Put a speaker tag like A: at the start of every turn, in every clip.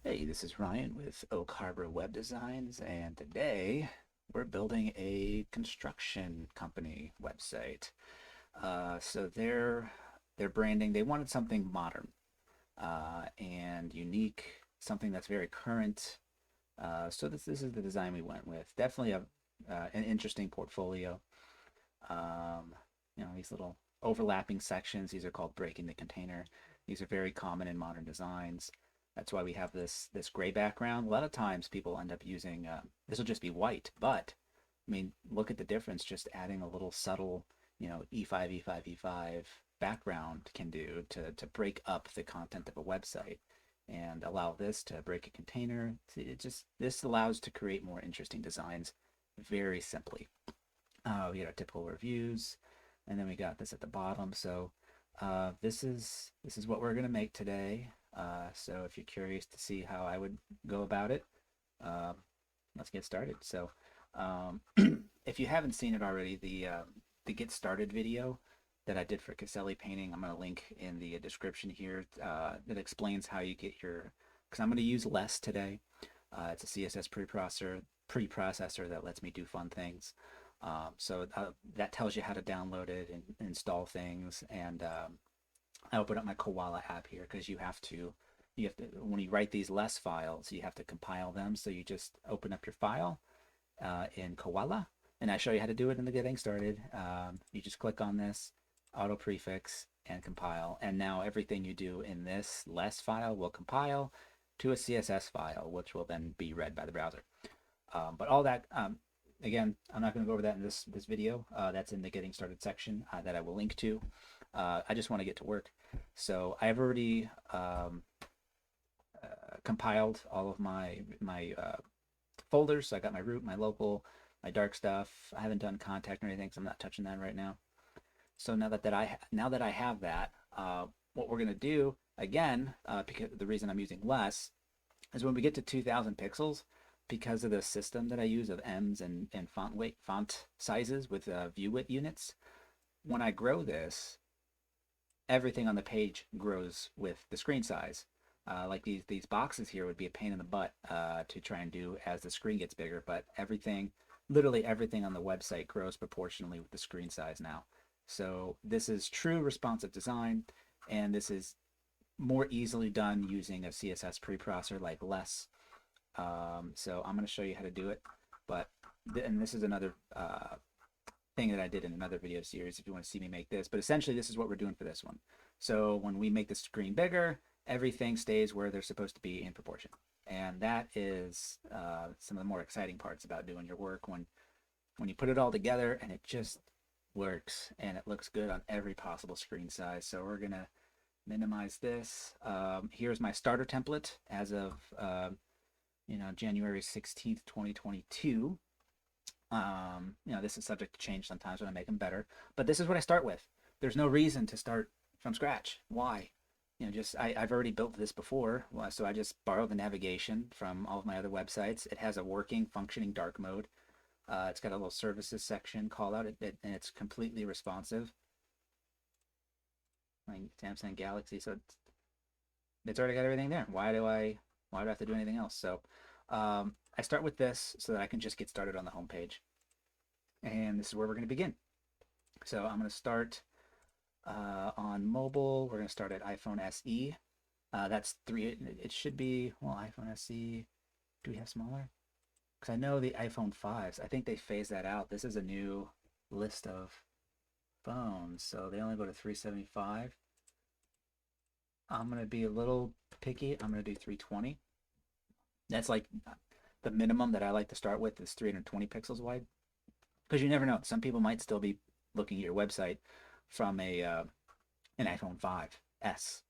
A: Hey, this is Ryan with Oak Harbor Web Designs, and today we're building a construction company website. So their branding, they wanted something modern and unique, something that's very current. So this is the design we went with. Definitely an interesting portfolio. Um, these little overlapping sections, these are called breaking the container. These are very common in modern designs. That's why we have this gray background. A lot of times people end up using this will just be white, but I mean, look at the difference just adding a little subtle, E5, E5, E5 background can do to break up the content of a website and allow this to break a container. This allows to create more interesting designs very simply. We get our typical reviews, and then we got this at the bottom. So this is what we're gonna make today. So if you're curious to see how I would go about it, um, let's get started. So um, if you haven't seen it already, the get started video that I did for Caselli painting, I'm gonna link in the description here. That explains how you get your. Because I'm gonna use less today. It's a CSS preprocessor that lets me do fun things. So that tells you how to download it and install things. And I open up my Koala app here because you have to when you write these less files, you have to compile them. So you just open up your file in Koala, and I show you how to do it in the getting started. You just click on this auto prefix and compile, and now everything you do in this less file will compile to a CSS file, which will then be read by the browser. But all that, again, I'm not going to go over that in this video. That's in the getting started section that I will link to. I just want to get to work. So I've already compiled all of my folders. So I got my root, my local, my dark stuff. I haven't done contact or anything, so I'm not touching that right now. So now that I have that, what we're going to do again, because the reason I'm using less is when we get to 2,000 pixels, because of the system that I use of ems and font sizes with view width units. When I grow this, everything on the page grows with the screen size. Like these boxes here would be a pain in the butt to try and do as the screen gets bigger, but literally everything on the website grows proportionally with the screen size now. So this is true responsive design, and this is more easily done using a CSS preprocessor like less. So I'm going to show you how to do it. But and this is another thing that I did in another video series if you want to see me make this. But essentially, this is what we're doing for this one. So when we make the screen bigger, everything stays where they're supposed to be in proportion. And that is some of the more exciting parts about doing your work when you put it all together and it just works and it looks good on every possible screen size. So we're going to minimize this. Here's my starter template as of January 16th, 2022. This is subject to change sometimes when I make them better, but this is what I start with. There's no reason to start from scratch. Why? I've already built this before, so I just borrow the navigation from all of my other websites. It has a working, functioning dark mode. It's got a little services section call out, and it's completely responsive. Like Samsung Galaxy, so it's already got everything there. Why do I have to do anything else? So I start with this so that I can just get started on the home page. And this is where we're going to begin. So I'm going to start on mobile. We're going to start at iPhone SE. That's 3. It should be, well, iPhone SE. Do we have smaller? Because I know the iPhone 5s, I think they phased that out. This is a new list of phones. So they only go to 375. I'm going to be a little picky. I'm going to do 320. That's like the minimum that I like to start with is 320 pixels wide. Because you never know. Some people might still be looking at your website from an iPhone 5S,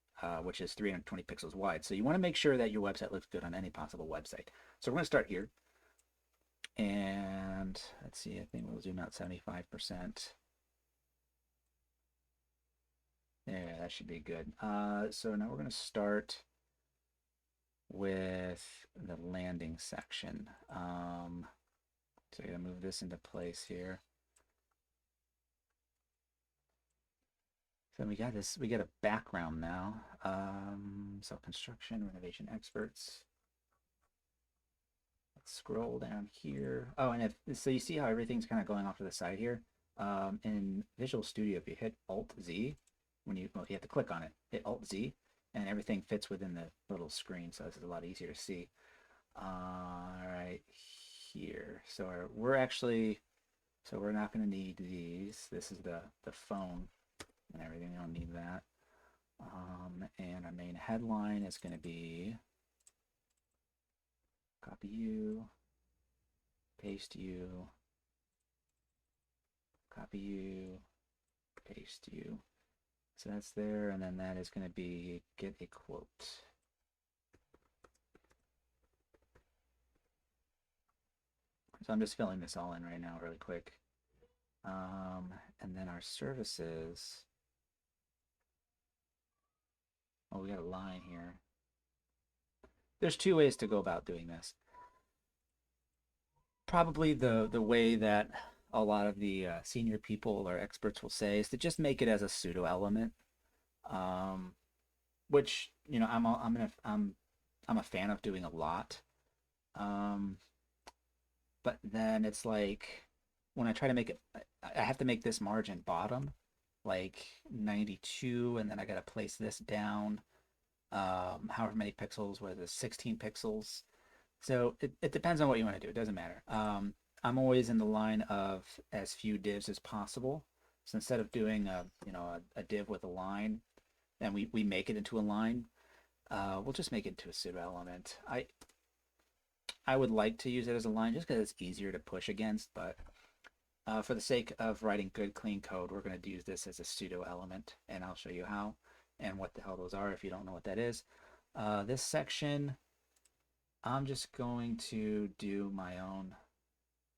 A: which is 320 pixels wide. So you want to make sure that your website looks good on any possible website. So we're going to start here. And let's see, I think we'll zoom out 75%. There, that should be good. So now we're going to start with the landing section. So I'm going to move this into place here. So we got a background now. So construction, renovation experts. scroll down here. Oh, and if so, you see how everything's kind of going off to the side here. In Visual Studio, if you hit Alt Z, well, you have to click on it. Hit Alt Z, and everything fits within the little screen, so this is a lot easier to see. Right here. So we're not going to need these. This is the phone and everything. We don't need that. And our main headline is going to be copy you, paste you, copy you, paste you. So that's there, and then that is going to be get a quote. So I'm just filling this all in right now really quick. And then our services. Oh, we got a line here. There's two ways to go about doing this. Probably the way that a lot of the senior people or experts will say is to just make it as a pseudo element, which I'm a fan of doing a lot. But then it's like when I try to make it, I have to make this margin bottom like 92, and then I got to place this down however many pixels, what is this, 16 pixels. So it depends on what you want to do. It doesn't matter. I'm always in the line of as few divs as possible. So instead of doing a div with a line, and we make it into a line, we'll just make it into a pseudo element. I would like to use it as a line just because it's easier to push against, but for the sake of writing good, clean code, we're going to use this as a pseudo element, and I'll show you how and what the hell those are if you don't know what that is. This section, I'm just going to do my own.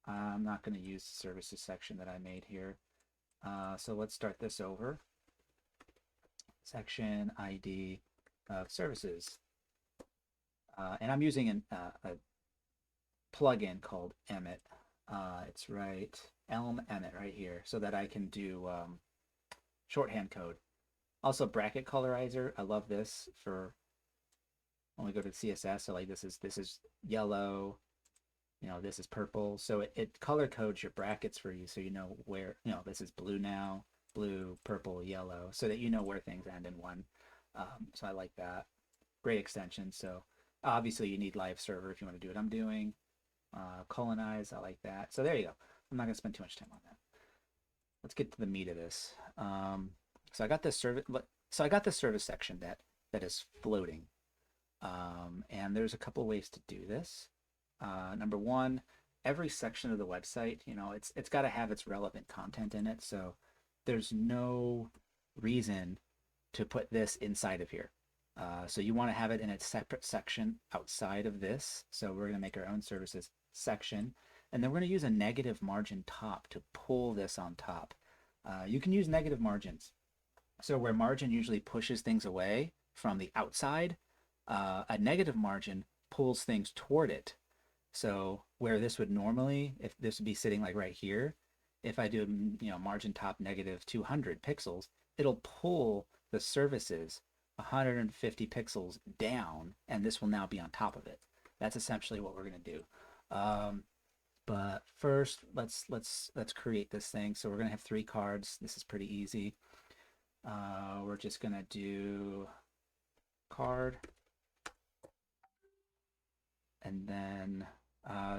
A: I'm not going to use the services section that I made here. So let's start this over. Section ID of services. And I'm using a plugin called Emmet. It's right, Elm Emmet right here, so that I can do shorthand code. Also bracket colorizer. I love this for when we go to CSS. So like this is yellow, this is purple. So it color codes your brackets for you, so you know where, this is blue now, blue, purple, yellow, so that you know where things end in one. So I like that. Great extension. So obviously you need live server if you want to do what I'm doing. Colonize, I like that. So there you go. I'm not gonna spend too much time on that. Let's get to the meat of this. So I got this service section that is floating. And there's a couple ways to do this. Number one, every section of the website, it's got to have its relevant content in it. So there's no reason to put this inside of here. So you want to have it in a separate section outside of this. So we're going to make our own services section. And then we're going to use a negative margin top to pull this on top. You can use negative margins. So where margin usually pushes things away from the outside, a negative margin pulls things toward it. So where this would normally, if this would be sitting like right here, if I do, margin top negative 200 pixels, it'll pull the services 150 pixels down, and this will now be on top of it. That's essentially what we're going to do. But first, let's create this thing. So we're going to have 3 cards. This is pretty easy. We're just going to do card. And then,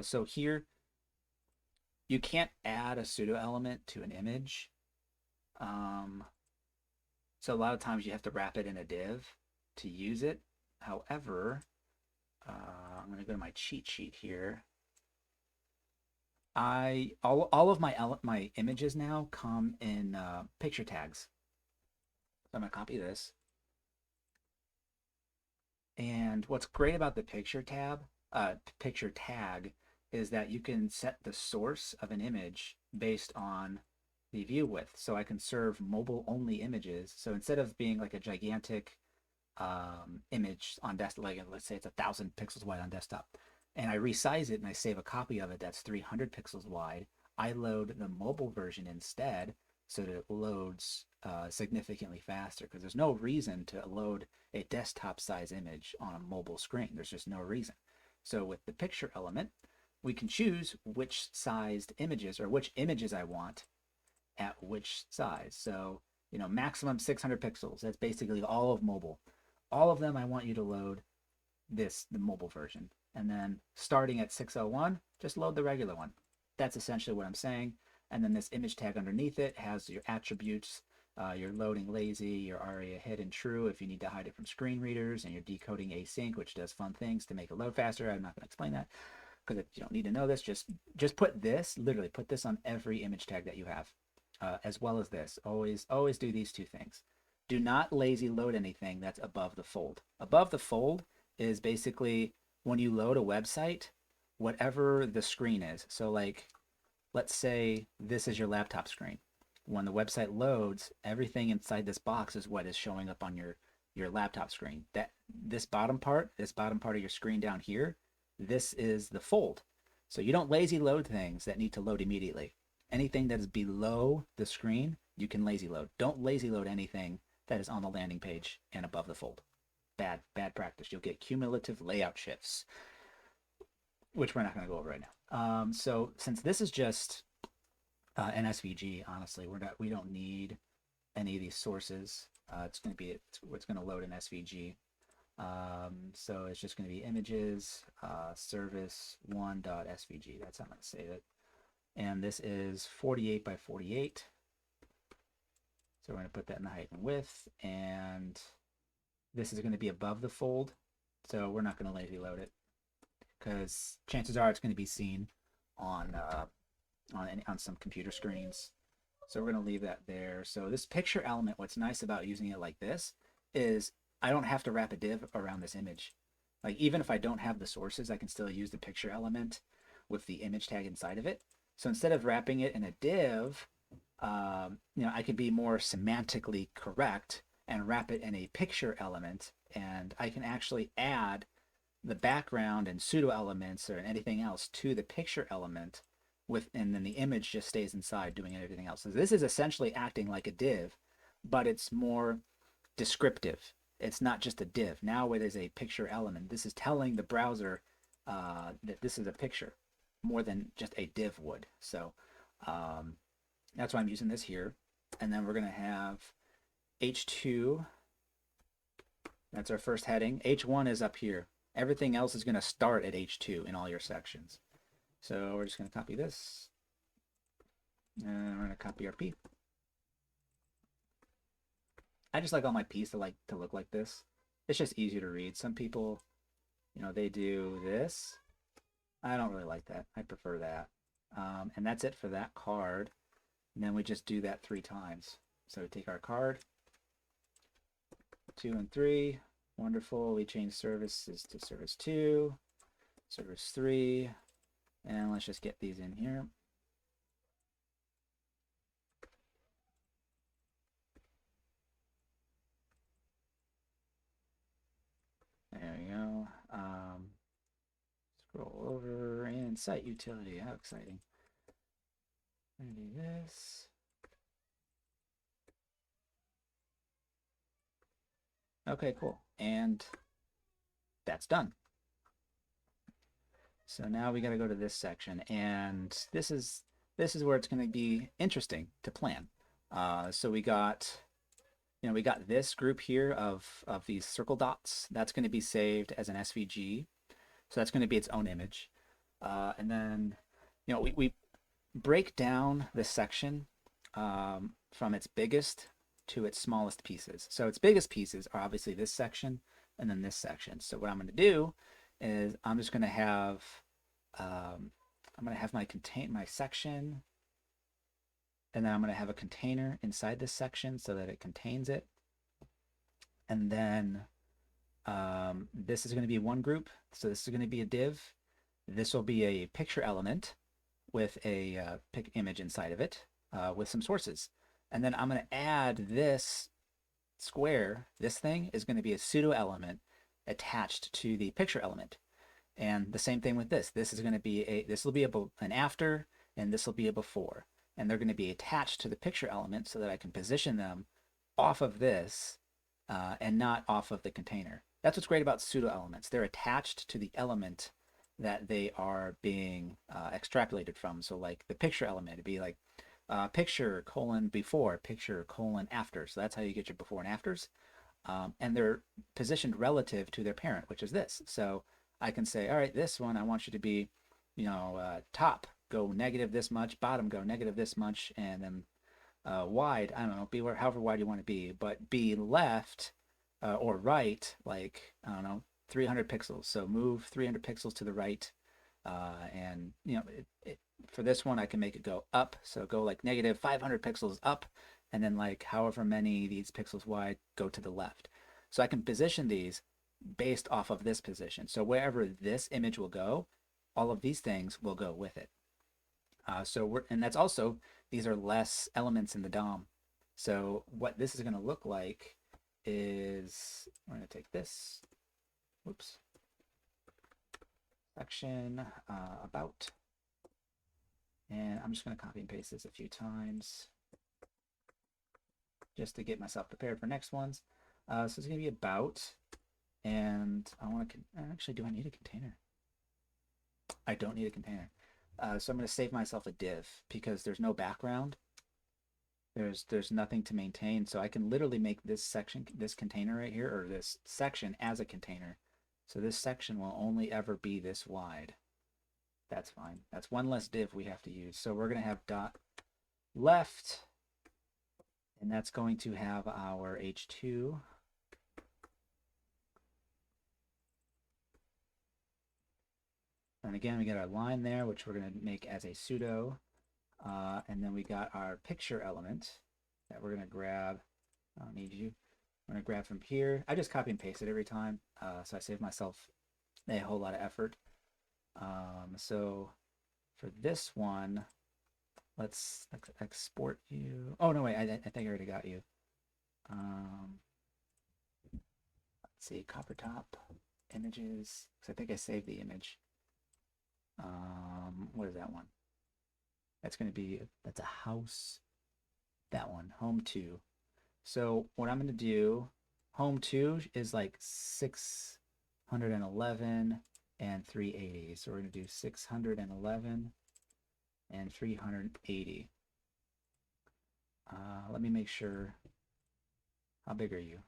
A: so here, you can't add a pseudo element to an image. So a lot of times you have to wrap it in a div to use it. However, I'm going to go to my cheat sheet here. All of my images now come in picture tags. So I'm going to copy this. And what's great about the picture tag is that you can set the source of an image based on the view width. So I can serve mobile only images. So instead of being like a gigantic image on desktop, like let's say it's 1,000 pixels wide on desktop, and I resize it and I save a copy of it that's 300 pixels wide, I load the mobile version instead so that it loads significantly faster, because there's no reason to load a desktop size image on a mobile screen. There's just no reason. So with the picture element, we can choose which sized images or which images I want at which size. So, maximum 600 pixels. That's basically all of mobile. All of them I want you to load the mobile version. And then starting at 601, just load the regular one. That's essentially what I'm saying. And then this image tag underneath it has your attributes, your loading lazy, your ARIA hidden true if you need to hide it from screen readers, and your decoding async, which does fun things to make it load faster. I'm not going to explain that because you don't need to know this. Just put this, literally put this on every image tag that you have, as well as this. Always do these two things. Do not lazy load anything that's above the fold. Above the fold is basically when you load a website, whatever the screen is. So like, let's say this is your laptop screen. When the website loads, everything inside this box is what is showing up on your laptop screen. This bottom part of your screen down here, this is the fold. So you don't lazy load things that need to load immediately. Anything that is below the screen, you can lazy load. Don't lazy load anything that is on the landing page and above the fold. Bad practice. You'll get cumulative layout shifts, which we're not going to go over right now. So since this is just an SVG, honestly, we don't need any of these sources. It's going to load an SVG. So it's just going to be images service1.svg. That's how I'm going to save it. And this is 48 by 48. So we're going to put that in the height and width, and this is going to be above the fold. So we're not going to lazy load it because chances are it's going to be seen on some computer screens. So we're going to leave that there. So this picture element, what's nice about using it like this is I don't have to wrap a div around this image. Like even if I don't have the sources, I can still use the picture element with the image tag inside of it. So instead of wrapping it in a div, I could be more semantically correct and wrap it in a picture element, and I can actually add the background and pseudo elements or anything else to the picture element and then the image just stays inside doing everything else. So this is essentially acting like a div, but it's more descriptive. It's not just a div. Now where there's a picture element, this is telling the browser that this is a picture more than just a div would. So that's why I'm using this here. And then we're going to have H2. That's our first heading. H1 is up here. Everything else is going to start at H2 in all your sections. So we're just going to copy this. And we're going to copy our P. I just like all my P's to look like this. It's just easier to read. Some people, they do this. I don't really like that. I prefer that. And that's it for that card. And then we just do that 3 times. So we take our card, 2 and 3. Wonderful. We change services to service 2, service 3. And let's just get these in here. There we go. Scroll over and site utility. How exciting. I'm gonna do this. Okay, cool. And that's done. So now we got to go to this section, and this is where it's going to be interesting to plan. So we got this group here of these circle dots. That's going to be saved as an SVG. So that's going to be its own image. And then, we break down this section from its biggest to its smallest pieces. So its biggest pieces are obviously this section and then this section. So what I'm going to do is I'm just going to have my section, and then I'm going to have a container inside this section so that it contains it. And then this is going to be one group. So this is going to be a div. This will be a picture element with a pic image inside of it with some sources. And then I'm going to add this square. This thing is going to be a pseudo element attached to the picture element. And the same thing with this. This is going to be this will be an after, and this will be a before. And they're going to be attached to the picture element so that I can position them off of this and not off of the container. That's what's great about pseudo elements. They're attached to the element that they are being extrapolated from. So like the picture element, it'd be like picture colon before, picture colon after. So that's how you get your before and afters. And they're positioned relative to their parent, which is this. So I can say, all right, this one I want you to be, top go negative this much, bottom go negative this much, and then wide, I don't know, be however wide you want to be, but be left or right, like, I don't know, 300 pixels. So move 300 pixels to the right. And, for this one, I can make it go up. So go like negative 500 pixels up, and then like however many these pixels wide go to the left. So I can position these based off of this position. So wherever this image will go, all of these things will go with it. And that's also, these are less elements in the DOM. So what this is going to look like is, we're going to take this, whoops, section about, and I'm just going to copy and paste this a few times just to get myself prepared for next ones. So it's going to be about, and I want to, actually, do I need a container? I don't need a container. So I'm going to save myself a div because there's no background. There's nothing to maintain. So I can literally make this section, this container right here, or this section as a container. So this section will only ever be this wide. That's fine. That's one less div we have to use. So we're going to have dot left, and that's going to have our h2. And again, we got our line there, which we're going to make as a pseudo. And then we got our picture element that we're going to grab. I don't need you. We're going to grab from here. I just copy and paste it every time. So I save myself a whole lot of effort. So for this one, let's export you. Oh, no, wait. I think I already got you. Let's see. Coppertop images. Because I think I saved the image. What is that one? That's going to be, that's a house. That one, home 2. So what I'm going to do, home 2 is like 611 and 380. So we're going to do 611 and 380. Let me make sure. How big are you?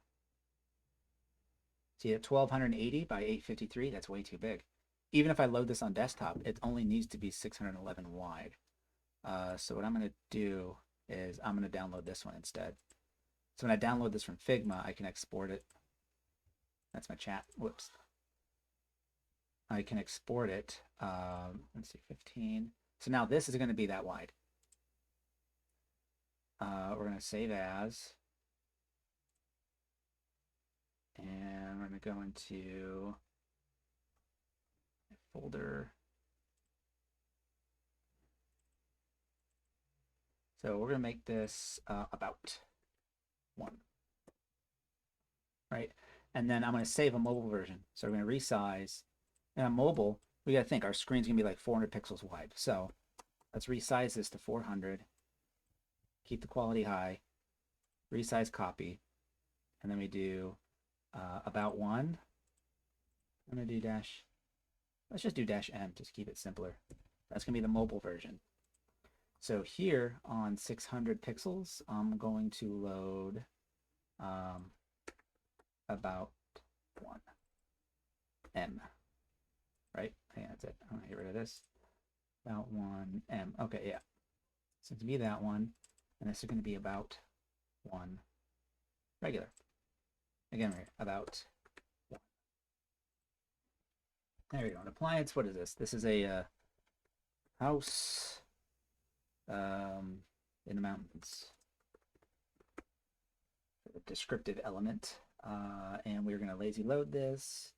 A: See, at 1280 by 853, that's way too big. Even if I load this on desktop, it only needs to be 611 wide. So what I'm going to do is I'm going to download this one instead. So when I download this from Figma, I can export it. That's my chat. Whoops. I can export it. Let's see, 15. So now this is going to be that wide. We're going to save as. And we're going to go into a folder. So we're going to make this about 1. Right? And then I'm going to save a mobile version. So we're going to resize. And on mobile, we got to think our screen's going to be like 400 pixels wide. So let's resize this to 400. Keep the quality high. Resize copy. And then we do about 1. I'm going to do dash. Let's just do dash M. Just keep it simpler. That's going to be the mobile version. So here on 600 pixels, I'm going to load about 1 M, right? Yeah, that's it. I'm gonna get rid of this. About 1 M. Okay, yeah. So it's gonna be that one, and this is gonna be about 1 regular. Again, we're about 1. There we go. An appliance. What is this? This is a house in the mountains. A descriptive element. And we're going to lazy load this.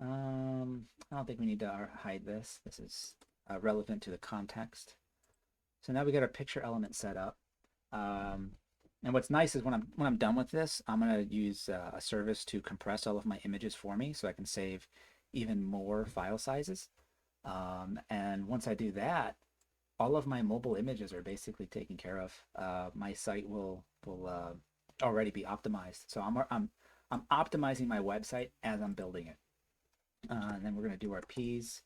A: I don't think we need to hide this. This is relevant to the context. So now we got our picture element set up. And what's nice is when I'm done with this, I'm going to use a service to compress all of my images for me so I can save even more file sizes. And once I do that, all of my mobile images are basically taken care of. My site will already be optimized. So I'm optimizing my website as I'm building it. And then we're going to do our P's.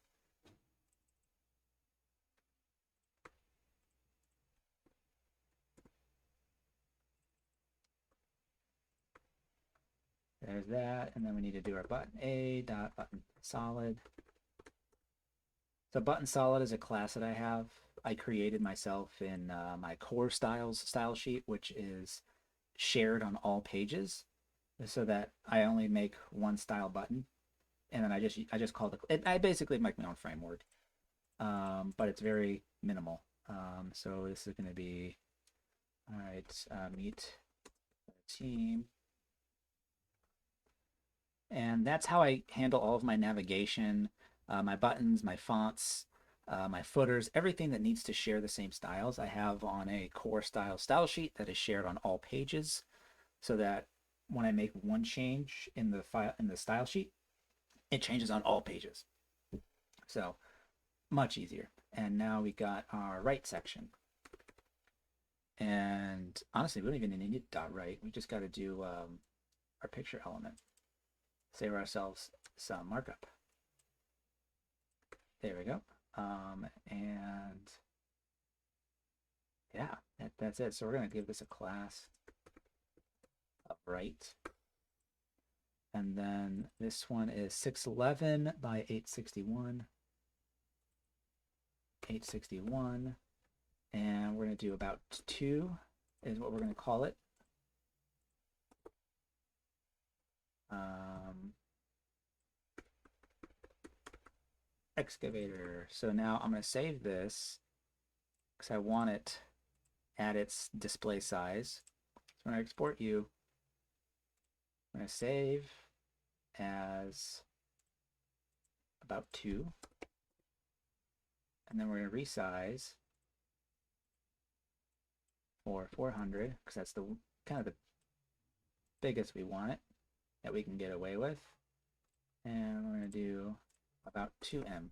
A: There's that, and then we need to do our button A dot button solid. So button solid is a class that I created myself in my core styles style sheet, which is shared on all pages, so that I only make one style button, and then I just call it. I basically make my own framework, but it's very minimal. So this is going to be all right. Meet team. And that's how I handle all of my navigation, my buttons, my fonts, my footers, everything that needs to share the same styles I have on a core style sheet that is shared on all pages, so that when I make one change in the file in the style sheet, it changes on all pages. So much easier. And now we got our right section. And honestly, we don't even need dot right. We just got to do our picture element. Save ourselves some markup. There we go. And yeah, that's it. So we're going to give this a class of right. And then this one is 611 by 861. 861. And we're going to do about 2 is what we're going to call it. Excavator. So now I'm going to save this because I want it at its display size. So when I export you, I'm going to save as about 2. And then we're going to resize for 400 because that's the kind of the biggest we want it that we can get away with. And we're going to do about 2M.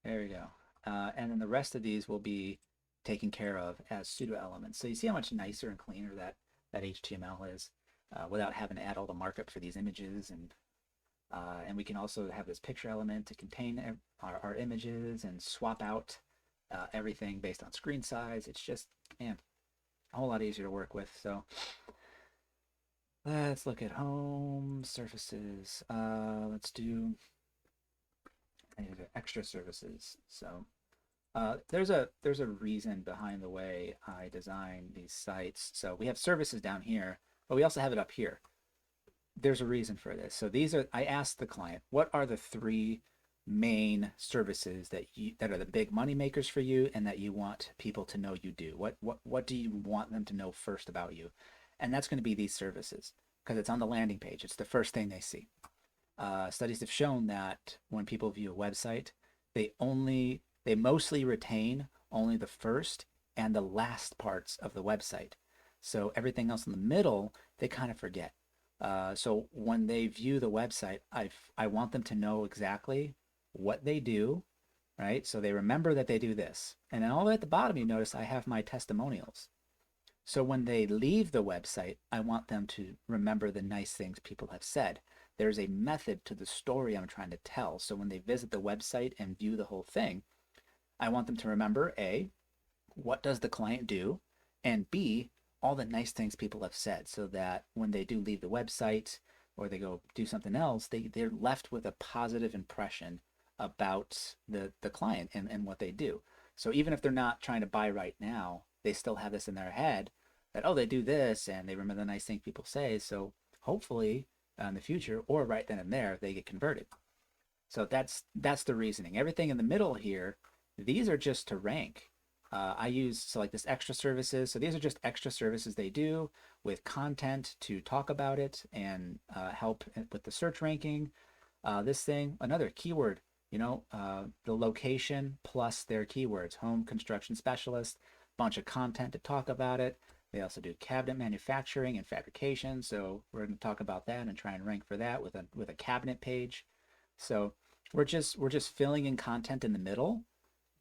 A: There we go. And then the rest of these will be taken care of as pseudo elements. So you see how much nicer and cleaner that HTML is without having to add all the markup for these images. And we can also have this picture element to contain our images and swap out everything based on screen size. It's just, man, a whole lot easier to work with. So let's look at home surfaces. Let's do extra services. So there's a reason behind the way I design these sites. So we have services down here, but we also have it up here. There's a reason for this. So I asked the client, what are the 3 main services that are the big money makers for you and that you want people to know you do? What do you want them to know first about you? And that's going to be these services because it's on the landing page. It's the first thing they see. Studies have shown that when people view a website, they mostly retain only the first and the last parts of the website. So everything else in the middle, they kind of forget. So when they view the website, I want them to know exactly what they do, right? So they remember that they do this. And then all the way at the bottom, you notice I have my testimonials. So when they leave the website, I want them to remember the nice things people have said. There's a method to the story I'm trying to tell. So when they visit the website and view the whole thing, I want them to remember A, what does the client do? And B, all the nice things people have said, so that when they do leave the website or they go do something else, they're left with a positive impression about the client and what they do. So even if they're not trying to buy right now, they still have this in their head that, oh, they do this and they remember the nice things people say. So hopefully in the future or right then and there, they get converted. So that's the reasoning. Everything in the middle here, these are just to rank. I use, so like this extra services. So these are just extra services they do with content to talk about it and help with the search ranking. This thing, another keyword, the location plus their keywords, home construction specialist, bunch of content to talk about it. They also do cabinet manufacturing and fabrication. So we're going to talk about that and try and rank for that with a cabinet page. So we're just filling in content in the middle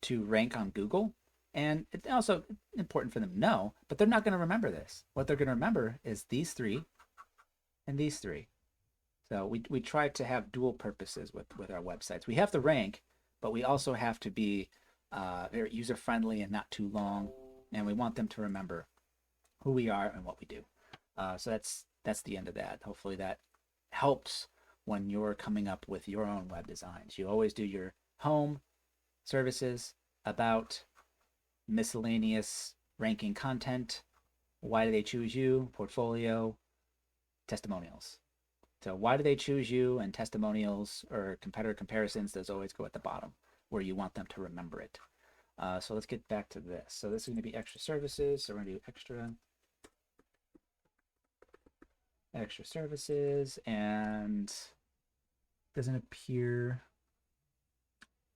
A: to rank on Google. And it's also important for them to know, but they're not going to remember this. What they're going to remember is these 3 and these 3. So we try to have dual purposes with our websites. We have to rank, but we also have to be very user-friendly and not too long. And we want them to remember who we are and what we do. So that's the end of that. Hopefully that helps when you're coming up with your own web designs. You always do your home, services, about, miscellaneous, ranking content, why do they choose you, portfolio, testimonials. So why do they choose you, and testimonials or competitor comparisons, those always go at the bottom where you want them to remember it. So let's get back to this. So this is going to be extra services. So we're going to do extra services, and doesn't appear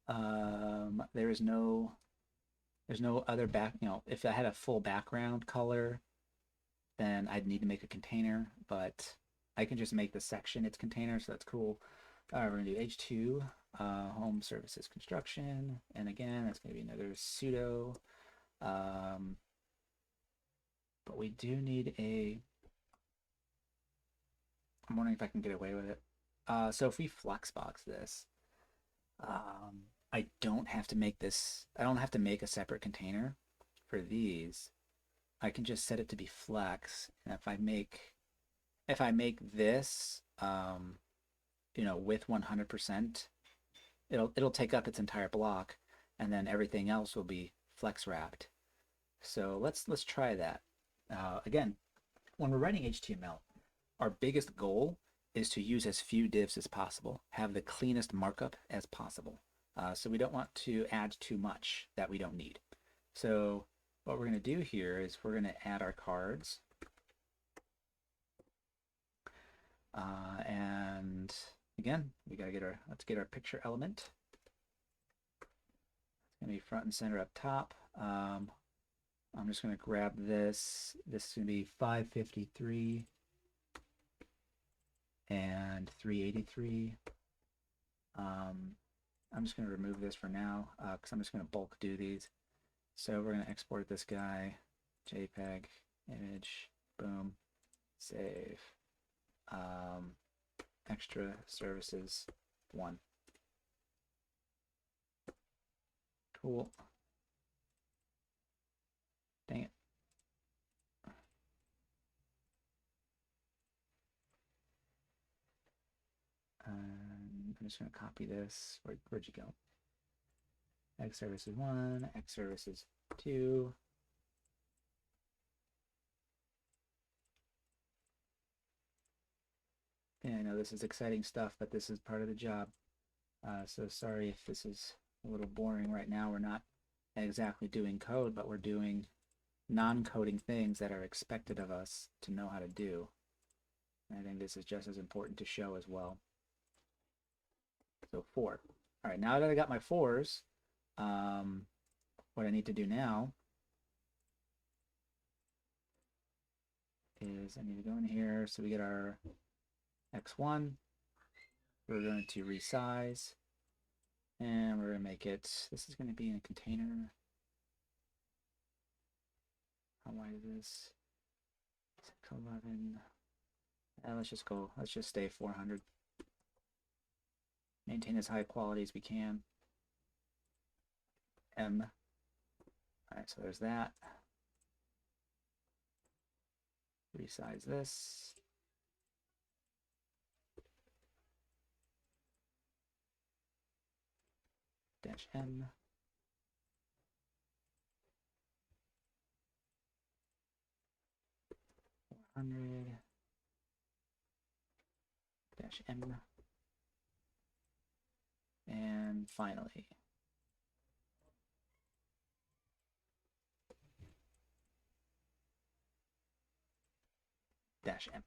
A: there's no other back, if I had a full background color, then I'd need to make a container, but I can just make the section its container, so that's cool. We're gonna do H2 home services construction, and again that's gonna be another pseudo, but we do need I'm wondering if I can get away with it. So if we flexbox this, I don't have to make a separate container for these. I can just set it to be flex, and if I make this with 100%, it'll take up its entire block, and then everything else will be flex wrapped. So let's try that. Again, when we're writing HTML, our biggest goal is to use as few divs as possible, have the cleanest markup as possible. So we don't want to add too much that we don't need. So what we're going to do here is we're going to add our cards. And again, let's get our picture element. It's going to be front and center up top. I'm just going to grab this. This is going to be 553 and 383. I'm just going to remove this for now because I'm just going to bulk do these. So we're going to export this guy, JPEG, image, boom, save. Extra services 1. Cool. Dang it. I'm just going to copy this. Where'd you go? X services 1, X services 2. Yeah, I know this is exciting stuff, but this is part of the job. So sorry if this is a little boring right now. We're not exactly doing code, but we're doing non-coding things that are expected of us to know how to do. And I think this is just as important to show as well. So 4. All right, now that I got my 4s, what I need to do now is I need to go in here. So we get our X1. We're going to resize, and we're going to make it, this is going to be in a container. How wide is this? 11. Let's just stay 400. Maintain as high quality as we can. M. All right, so there's that. Resize this. -M. -M. And finally, -M.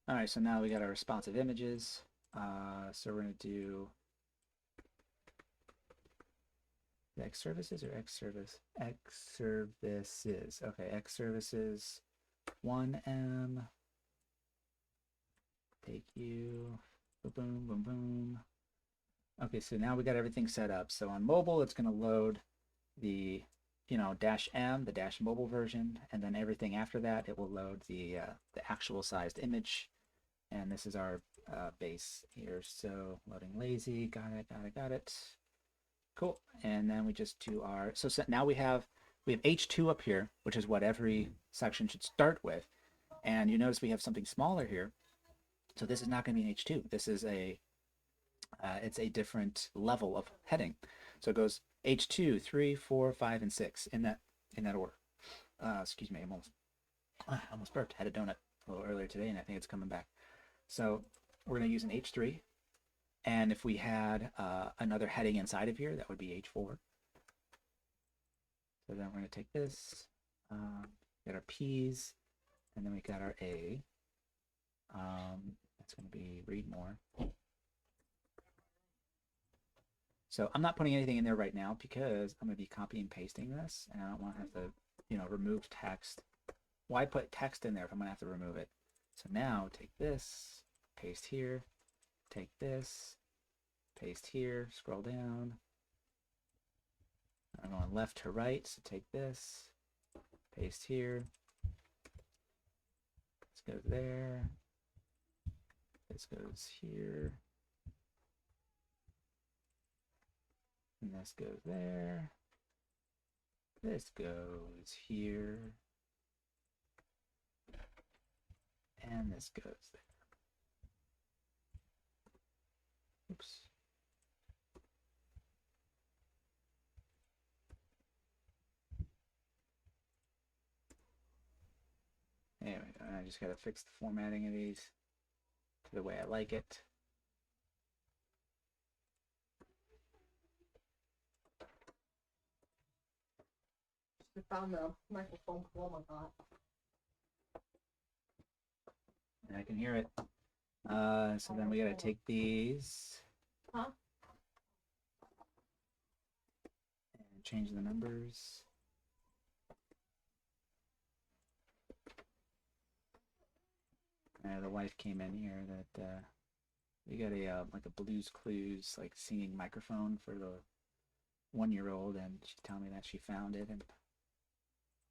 A: All right, so now we got our responsive images. So we're going to do X services or X service? X services. Okay, X services 1M. Take you. Boom, boom, boom. Okay, so now we got everything set up. So on mobile, it's going to load the -M, the dash mobile version, and then everything after that, it will load the actual sized image. And this is our base here. So loading lazy, got it. Cool. And then we just do our, now we have H2 up here, which is what every section should start with. And you notice we have something smaller here. So this is not going to be an H2. This is it's a different level of heading. So it goes H2, 3, 4, 5, and 6 in that order. Excuse me, I almost burped. Had a donut a little earlier today, and I think it's coming back. So we're going to use an H3. And if we had another heading inside of here, that would be H4. So then we're going to take this, get our P's, and then we got our A. That's going to be read more. So I'm not putting anything in there right now because I'm going to be copying and pasting this, and I don't want to have to, remove text. Why put text in there if I'm going to have to remove it? So now take this, paste here, take this, paste here, scroll down. I'm going left to right, so take this, paste here. This goes there. This goes here. And this goes there. This goes here. And this goes there. Oops. Anyway, I just got to fix the formatting of these to the way I like it.
B: I found the microphone plumb I got.
A: And I can hear it. So then we got to take these.
B: Huh?
A: And change the numbers. The wife came in here that we got a like a Blue's Clues like singing microphone for the 1-year-old, and she's telling me that she found it, and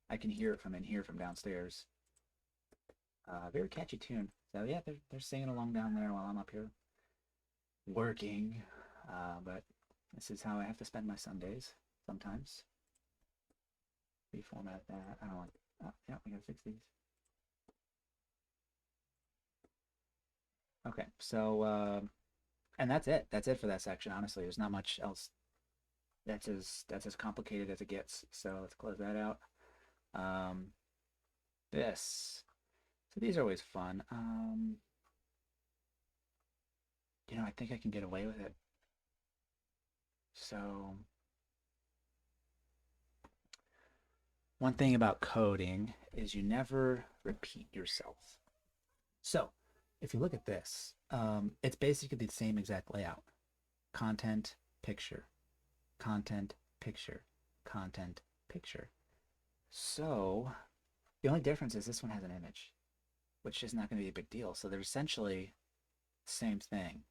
A: I can hear it from in here from downstairs. Very catchy tune. So yeah, they're singing along down there while I'm up here working. But this is how I have to spend my Sundays sometimes. Reformat that. I don't want. Oh, yeah, we gotta fix these. Okay, so and that's it. That's it for that section. Honestly, there's not much else. That's as complicated as it gets. So let's close that out. This. So these are always fun. I think I can get away with it. So one thing about coding is you never repeat yourself. So if you look at this, it's basically the same exact layout. Content, picture, content, picture, content, picture. So the only difference is this one has an image, which is not going to be a big deal. So they're essentially the same thing.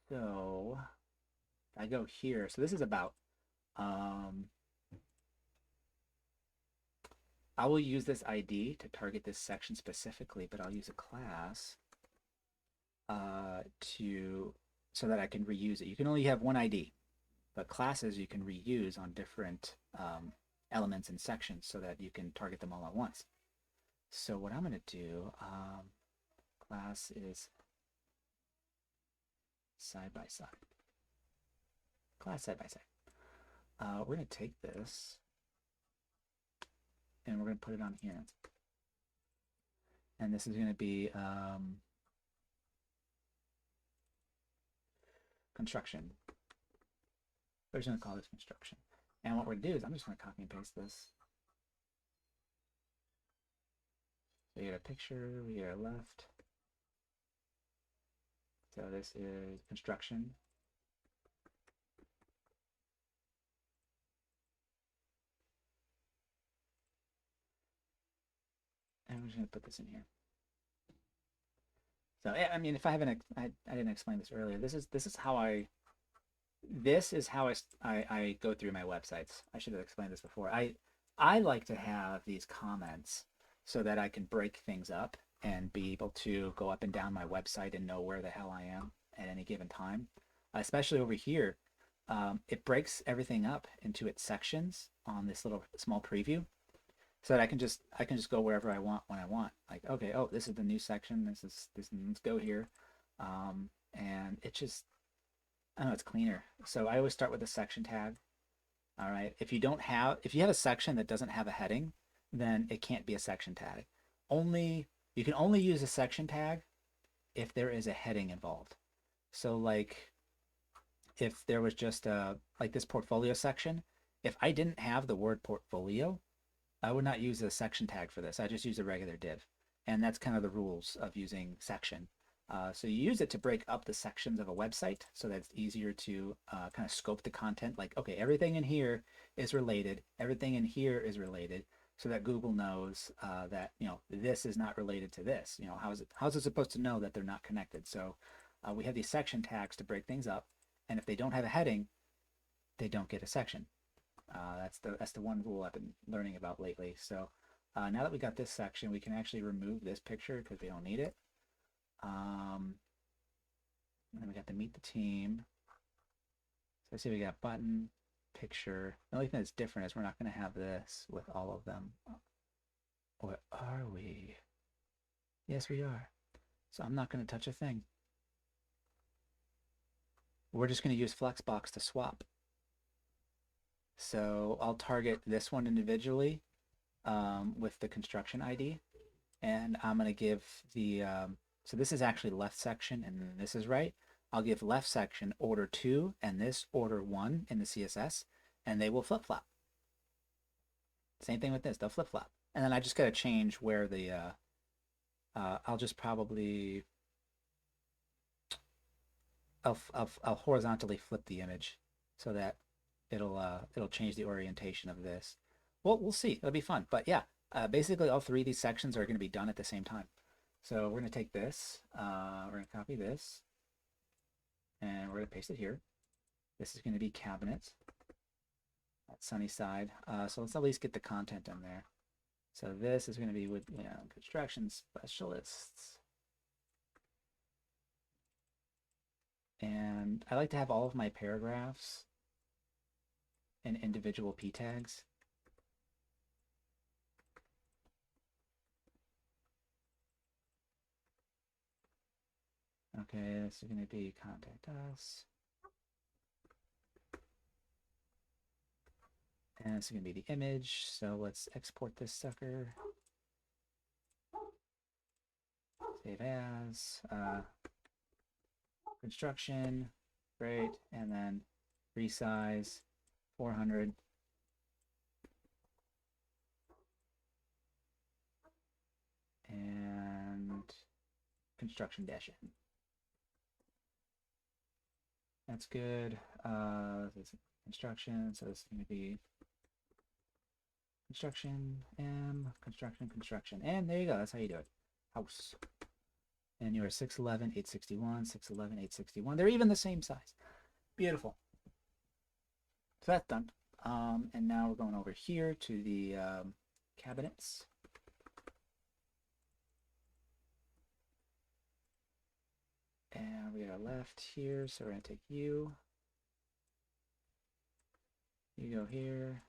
A: So if I go here, so this is about, I will use this ID to target this section specifically, but I'll use a class so that I can reuse it. You can only have one ID, but classes you can reuse on different elements and sections so that you can target them all at once. So what I'm going to do, class is side by side. Class side by side. We're going to take this and we're going to put it on here. And this is going to be construction. We're just going to call this construction. And what we're going to do is I'm just going to copy and paste this. So you get a picture, we get a left. So this is construction. And we're just going to put this in here. So yeah, I mean, if I haven't, I didn't explain this earlier. This is how I go through my websites. I should have explained this before. I like to have these comments so that I can break things up and be able to go up and down my website and know where the hell I am at any given time. Especially over here, it breaks everything up into its sections on this little small preview. so that I can just go wherever I want when I want. Like, okay, oh, this is the new section. This. Let's go here, and it just I don't know, it's cleaner. So I always start with a section tag. All right. If you have a section that doesn't have a heading, then it can't be a section tag. You can only use a section tag if there is a heading involved. So like if there was just like this portfolio section, if I didn't have the word portfolio, I would not use a section tag for this. I just use a regular div. And that's kind of the rules of using section. So you use it to break up the sections of a website so that it's easier to kind of scope the content. Like, okay, everything in here is related. Everything in here is related, so that Google knows that this is not related to this. How's it supposed to know that they're not connected? So we have these section tags to break things up, and if they don't have a heading, they don't get a section. That's the one rule I've been learning about lately. So now that we got this section, we can actually remove this picture because we don't need it. And then we got to meet the team. So I see we got button, picture. The only thing that's different is we're not going to have this with all of them. Or are we? Yes, we are. So I'm not going to touch a thing. We're just going to use Flexbox to swap. So I'll target this one individually with the construction ID. And I'm going to give the, so this is actually left section and then this is right. I'll give left section order 2 and this order 1 in the CSS, and they will flip-flop. Same thing with this, they'll flip-flop. And then I just got to change where the, I'll just probably, I'll horizontally flip the image so that it'll change the orientation of this. Well, we'll see. It'll be fun. But yeah, basically all three of these sections are going to be done at the same time. So we're going to take this, we're going to copy this, and we're going to paste it here. This is going to be cabinets. That's sunny side. So let's at least get the content in there. So this is going to be with construction specialists. And I like to have all of my paragraphs in individual p tags. Okay, this is going to be contact us. And this is going to be the image. So let's export this sucker. Save as. Construction. Great. And then resize 400. And construction dash in. That's good. This is construction. So this is going to be construction M, construction. And there you go. That's how you do it. House. And you are 611, 861, 611, 861. They're even the same size. Beautiful. So that's done. And now we're going over here to the cabinets. And we got left here, so we're going to take you. You go here.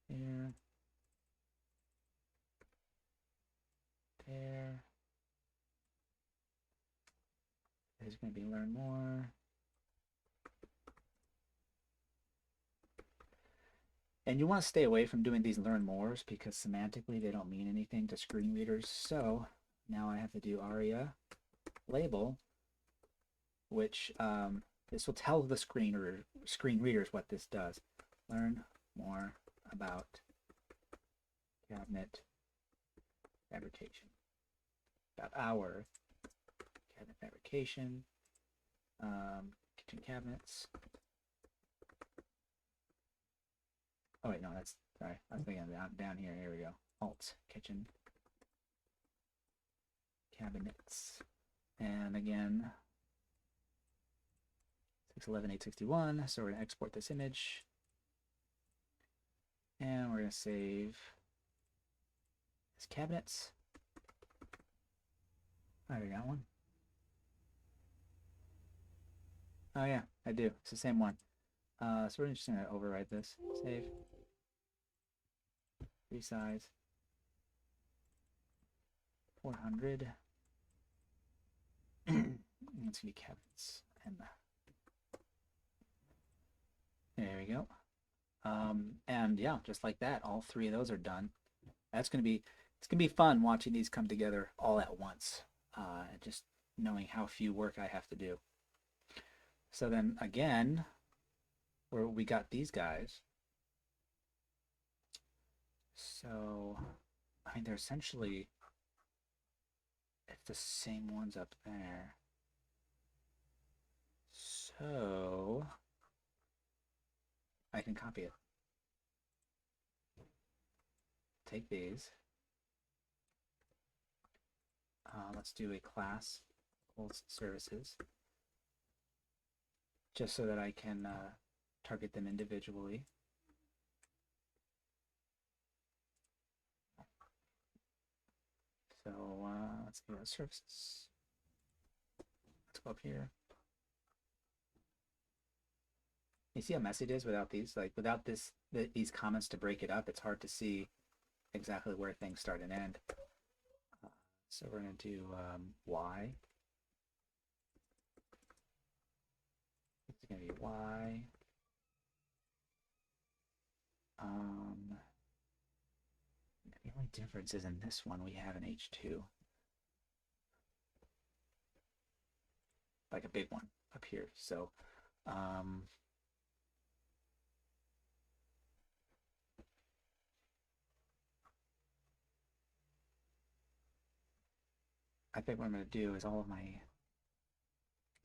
A: Here. There. There's going to be learn more. And you want to stay away from doing these learn mores because semantically they don't mean anything to screen readers. So now I have to do aria label, which this will tell the screen readers what this does. Learn more about cabinet fabrication. About our cabinet fabrication, kitchen cabinets. Oh wait, no, that's sorry. I was thinking down here. Here we go. Alt kitchen cabinets, and again 611, 861. So we're gonna export this image, and we're gonna save as cabinets. I already got one. Oh yeah, I do. It's the same one. So we're just going to overwrite this. Save. Resize. 400. It's going to be cabinets. And there we go. And yeah, just like that, all three of those are done. It's gonna be fun watching these come together all at once. Just knowing how few work I have to do. So then again, where we got these guys. So I mean, they're essentially it's the same ones up there. So I can copy it. Take these. Let's do a class called services, just so that I can target them individually. So let's go to services. Let's go up here. You see how messy it is without these? Like without these comments to break it up, it's hard to see exactly where things start and end. So we're going to do Y. It's going to be Y. The only difference is in this one we have an H2. Like a big one up here. So I think what I'm going to do is I'm going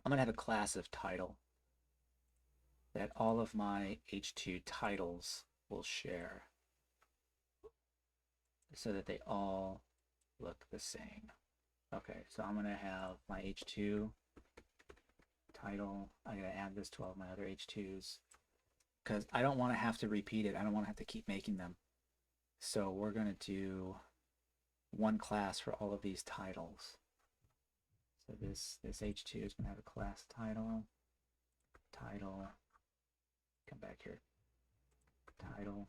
A: to have a class of title that all of my H2 titles will share so that they all look the same. Okay, so I'm going to have my H2 title. I'm going to add this to all of my other H2s because I don't want to have to repeat it. I don't want to have to keep making them. So we're going to do one class for all of these titles. So this H2 is going to have a class title, come back here, title.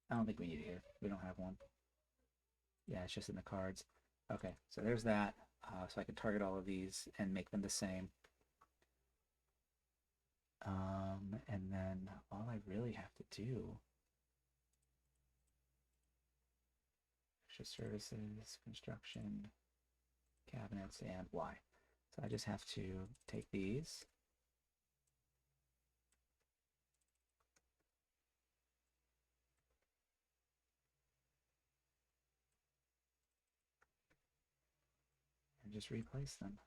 A: I don't think we need it here. We don't have one. Yeah, it's just in the cards. Okay, so there's that. So I can target all of these and make them the same. And then all I really have to do extra services, construction, cabinets, and Y. So I just have to take these. And just replace them.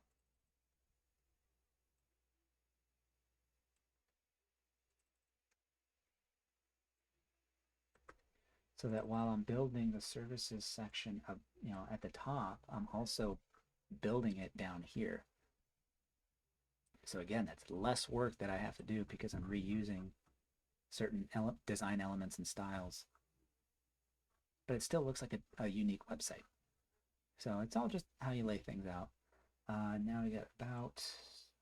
A: So that while I'm building the services section of, at the top, I'm also building it down here. So again, that's less work that I have to do because I'm reusing certain design elements and styles. But it still looks like a unique website. So it's all just how you lay things out. Now we got about,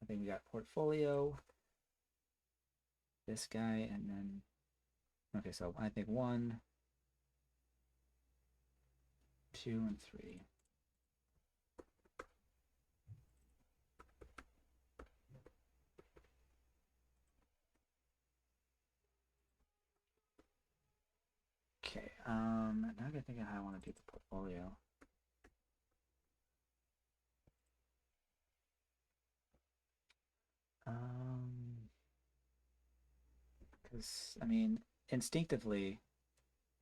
A: I think we got portfolio, this guy, and then, okay, so I think 1, 2, and 3. Okay, now I gotta think of how I want to do the portfolio. Because, I mean, instinctively,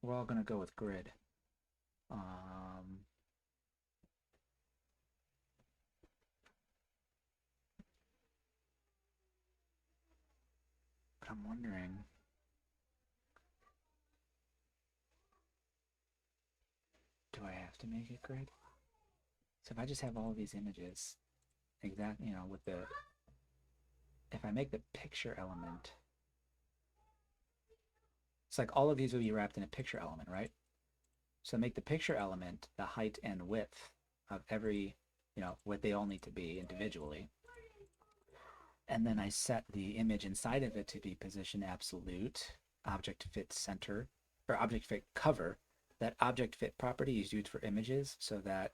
A: we're all gonna go with grid. But I'm wondering, do I have to make it grid? So if I just have all these images, exactly, with the, if I make the picture element, it's like all of these will be wrapped in a picture element, right? So make the picture element the height and width of every, what they all need to be individually. And then I set the image inside of it to be position absolute, object fit center, or object fit cover. That object fit property is used for images so that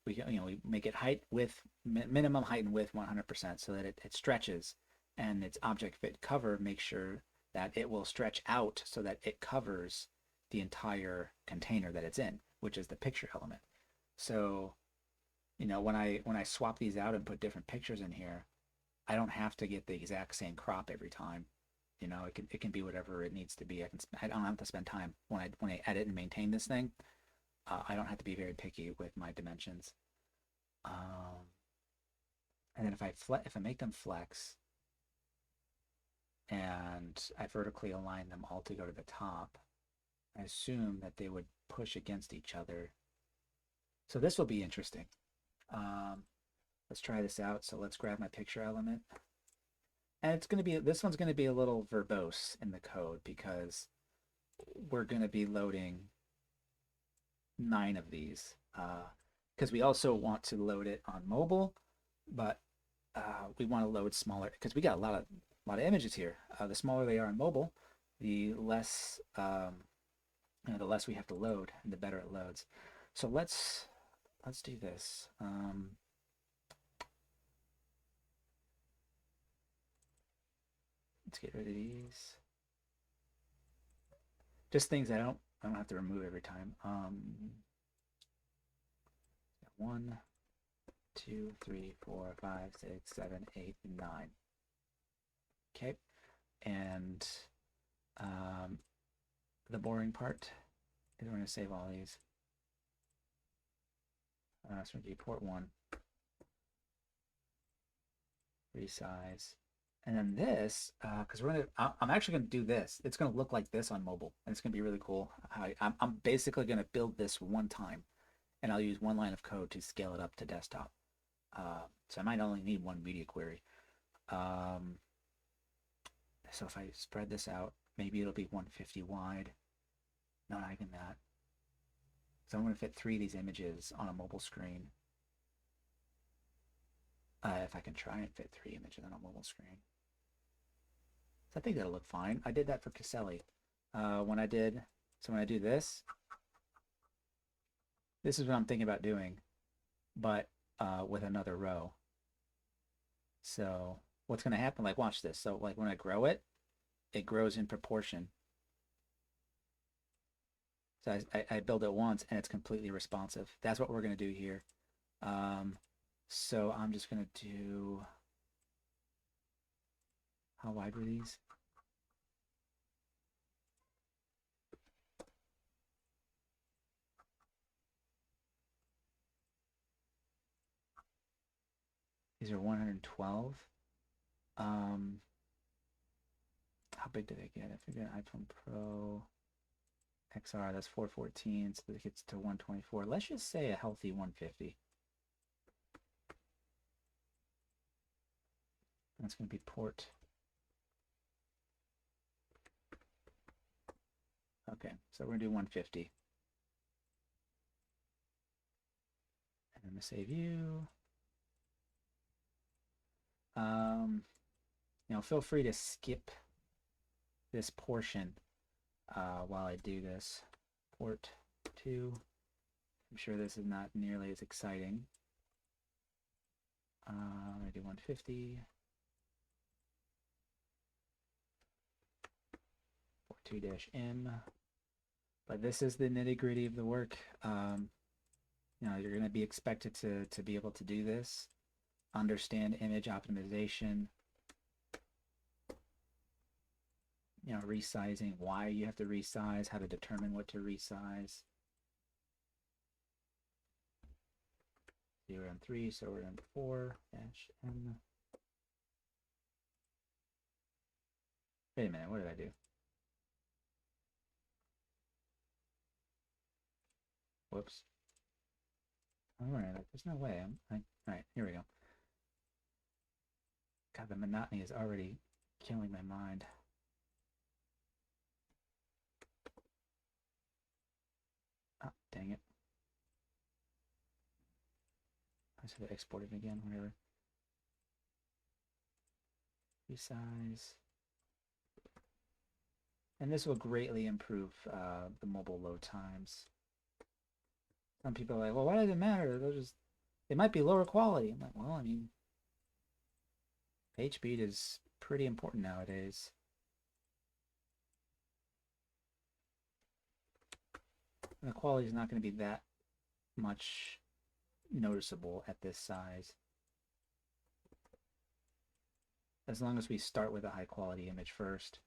A: we make it height, width, minimum height and width 100% so that it stretches, and its object fit cover makes sure that it will stretch out so that it covers the entire container that it's in, which is the picture element. So, when I swap these out and put different pictures in here, I don't have to get the exact same crop every time. It can be whatever it needs to be. I don't have to spend time when I edit and maintain this thing. I don't have to be very picky with my dimensions. And then if I make them flex and I vertically align them all to go to the top, I assume that they would push against each other. So this will be interesting. Let's try this out. So let's grab my picture element. And this one's going to be a little verbose in the code because we're going to be loading 9 of these because we also want to load it on mobile, but we want to load smaller because we got a lot of images here. The smaller they are on mobile, the less the less we have to load, and the better it loads. So let's do this. Let's get rid of these. Just things I don't have to remove every time. 1, 2, 3, 4, 5, 6, 7, 8, 9. Okay, and the boring part is we're going to save all these. So we're going to do port 1, resize, and then this because I'm actually going to do this. It's going to look like this on mobile, and it's going to be really cool. I'm basically going to build this one time, and I'll use one line of code to scale it up to desktop. So I might only need one media query. So if I spread this out, maybe it'll be 150 wide. No, not even that. So I'm going to fit 3 of these images on a mobile screen. If I can try and fit 3 images on a mobile screen. So I think that'll look fine. I did that for Caselli. When I do this is what I'm thinking about doing, but with another row. So what's going to happen? Like, watch this. So like when I grow it, it grows in proportion. So I build it once and it's completely responsive. That's what we're going to do here. So I'm just going to do, how wide were these? These are 112. How big do they get? If you get an iPhone Pro XR, that's 414, so it gets to 124. Let's just say a healthy 150. That's going to be port. Okay, so we're going to do 150. And I'm going to save you. Feel free to skip this portion while I do this. Port 2. I'm sure this is not nearly as exciting. I'm going to do 150. Port 2-M. But this is the nitty-gritty of the work. You're going to be expected to be able to do this. Understand image optimization, resizing, why you have to resize, how to determine what to resize. 0 and 3, so we're in 4-M. Wait a minute, what did I do? Whoops. All right, there's no way. All right, here we go. God, the monotony is already killing my mind. Oh, dang it. I should have exported again, whatever. Resize. And this will greatly improve the mobile load times. Some people are like, well, why does it matter? They might be lower quality. I'm like, well, I mean, page speed is pretty important nowadays. And the quality is not going to be that much noticeable at this size. As long as we start with a high quality image first.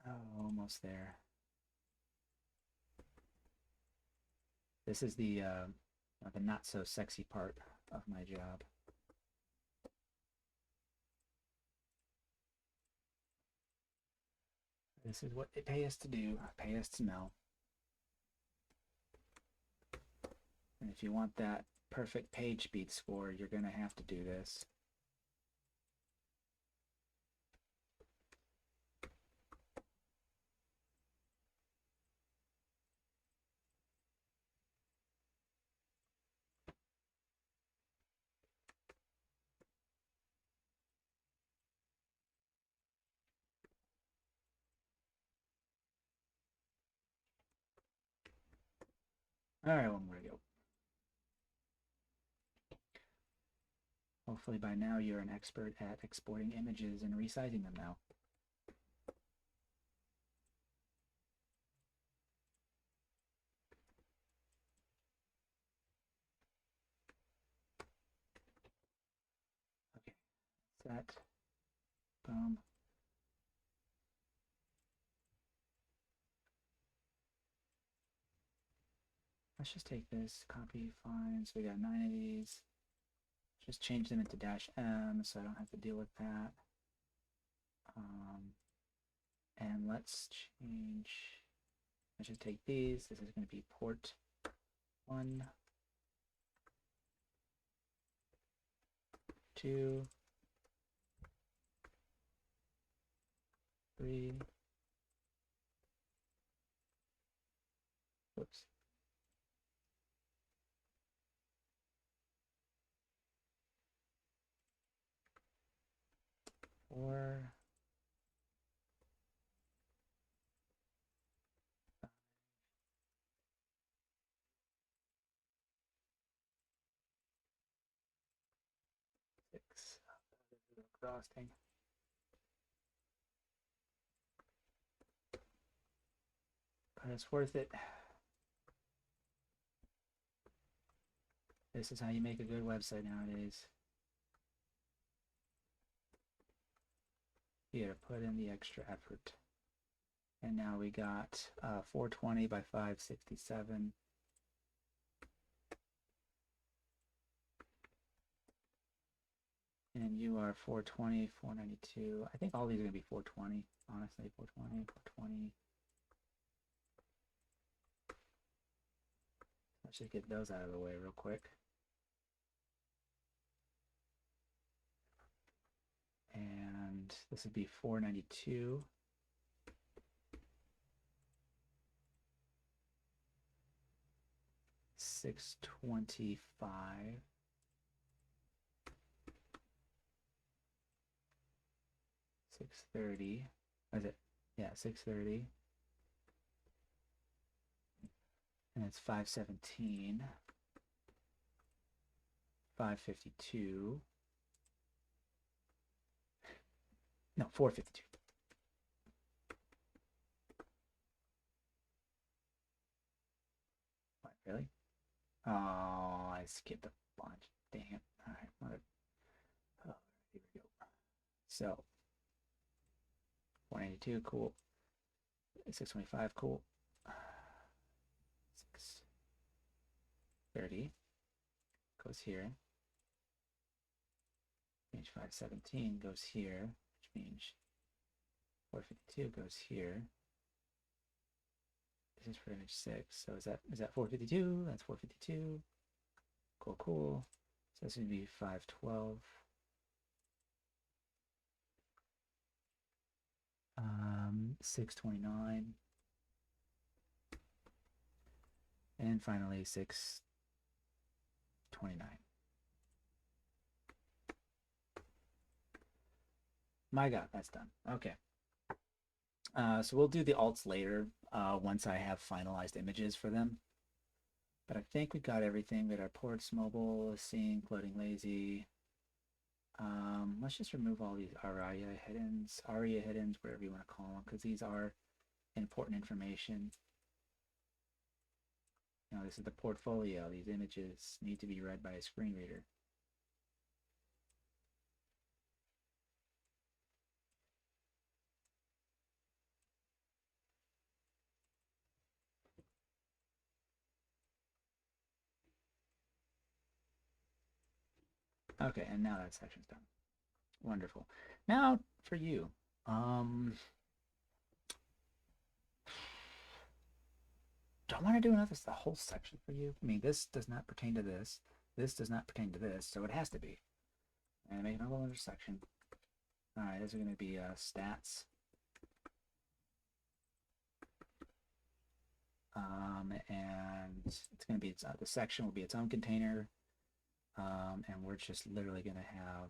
A: Oh, almost there. This is the not so sexy part of my job. This is what they pay us to do, pay us to know. And if you want that perfect page speed score, you're going to have to do this. All right, one more to go. Hopefully by now you're an expert at exporting images and resizing them now. Okay, set, boom. Let's just take this, copy, fine. So we got 9 of these. Just change them into -m so I don't have to deal with that. And let's take these. This is going to be port 1, 2, 3. Whoops. 4. 6. This is exhausting. But it's worth it. This is how you make a good website nowadays. You gotta put in the extra effort. And now we got 420 by 567. And you are 420, 492. I think all these are gonna be 420, honestly. 420, 420. Let's just get those out of the way real quick. And this would be 492. $625. 630. Is it? Yeah, 630. And it's 517. 552. No, 452. What, really? Oh, I skipped a bunch. Dang it. All right, oh, here we go. So, 492, cool. 625, cool. 630 goes here. Page 517 goes here, which means 452 goes here. This is for image 6. So is that 452? That's 452. Cool, cool. So this would be 512. 629, and finally 629. My God, that's done. Okay. So we'll do the alts later once I have finalized images for them. But I think we got everything. We got our ports, mobile, sync, loading lazy. Let's just remove all these ARIA headings, whatever you want to call them, because these are important information. You know, this is the portfolio. These images need to be read by a screen reader. Okay, and now that section's done. Wonderful. Now for you. Do I want to do another the whole section for you? I mean, this does not pertain to this. This does not pertain to this, so it has to be. And make another section. All right, these are going to be stats. And it's going to be the section will be its own container. And we're just literally going to have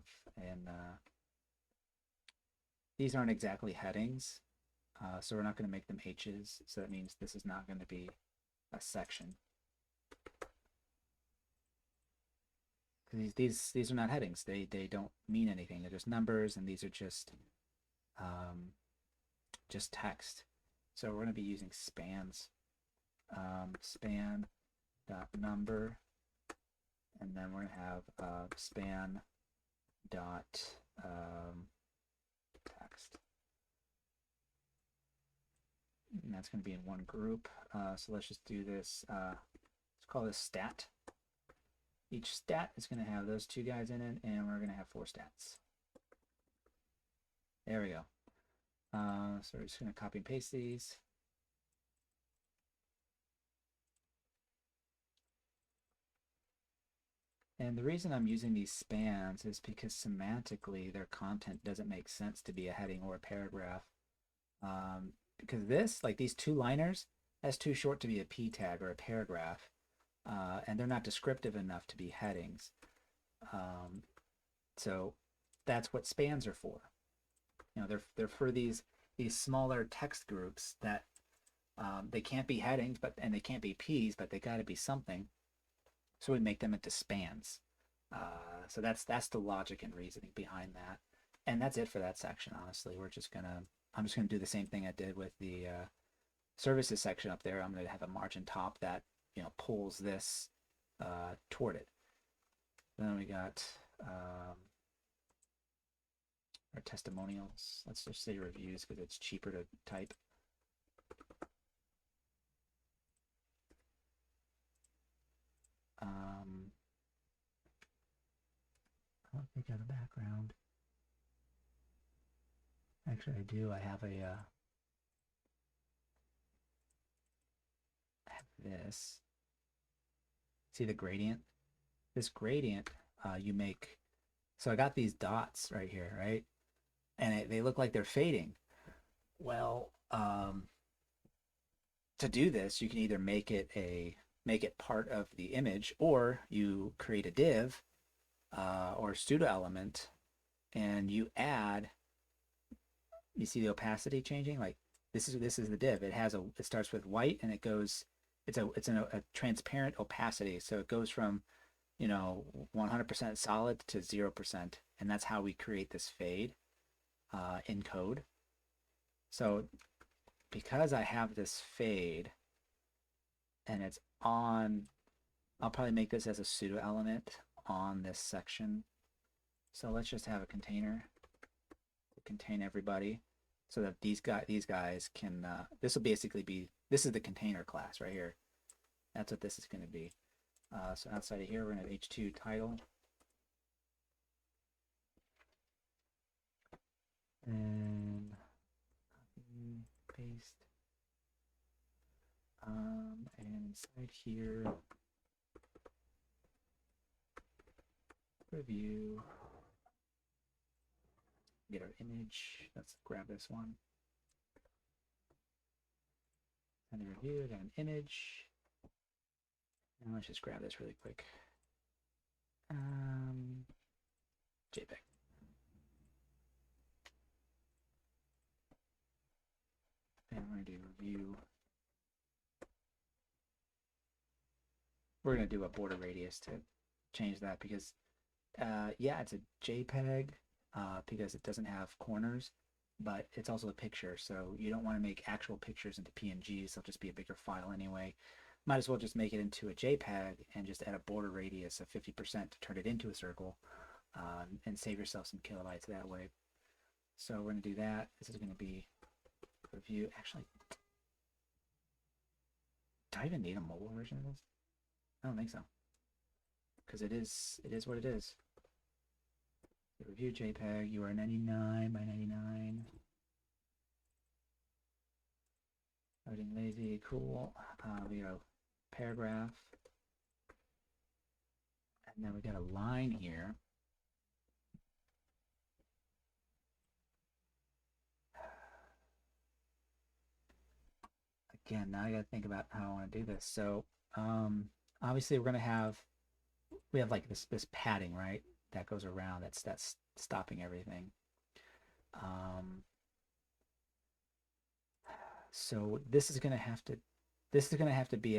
A: these aren't exactly headings, so we're not going to make them H's. So that means this is not going to be a section. These are not headings. They don't mean anything. They're just numbers, and these are just text. So we're going to be using spans. Span dot number, and then we're going to have span dot text. And that's going to be in one group. So let's just do this. Let's call this stat. Each stat is going to have those two guys in it, and we're going to have 4 stats. There we go. So we're just going to copy and paste these. And the reason I'm using these spans is because semantically their content doesn't make sense to be a heading or a paragraph. Because this, like these 2-liners, that's too short to be a p tag or a paragraph. And they're not descriptive enough to be headings. So that's what spans are for. You know, they're for these smaller text groups that they can't be headings, and they can't be P's, but they got to be something. So we make them into spans. So that's the logic and reasoning behind that. And that's it for that section, honestly. I'm just gonna do the same thing I did with the services section up there. I'm gonna have a margin top that, you know, pulls this toward it. Then we got our testimonials. Let's just say reviews because it's cheaper to type. I don't think I have a background. Actually, I do. I have this. See the gradient? This gradient, you make. So I got these dots right here, right? And they look like they're fading. Well, to do this, you can either make it part of the image, or you create a div or pseudo element, and you add. You see the opacity changing? Like this is the div. It starts with white, and it goes. It's a transparent opacity, so it goes from 100% solid to 0%, and that's how we create this fade in code. So because I have this fade and it's on, I'll probably make this as a pseudo element on this section. So let's just have a container to contain everybody, so that these guys can. This will basically be, this is the container class right here. That's what this is going to be. So outside of here, we're going to have h2 title. And copy, paste. And inside here, review. Get our image. Let's grab this one. And the review, got an image. And let's just grab this really quick. JPEG. And we're going to do review. We're going to do a border radius to change that because, yeah, it's a JPEG because it doesn't have corners, but it's also a picture. So you don't want to make actual pictures into PNGs. They'll just be a bigger file anyway. Might as well just make it into a JPEG and just add a border radius of 50% to turn it into a circle and save yourself some kilobytes that way. So we're going to do that. This is going to be review. Actually, do I even need a mobile version of this? I don't think so, because it is what it is. The review JPEG, you are 99 by 99. Loading lazy, cool. We got a paragraph, and then we got a line here. Again, now I got to think about how I want to do this. So, obviously, we have like this padding, right? That goes around. That's stopping everything. So this is gonna have to be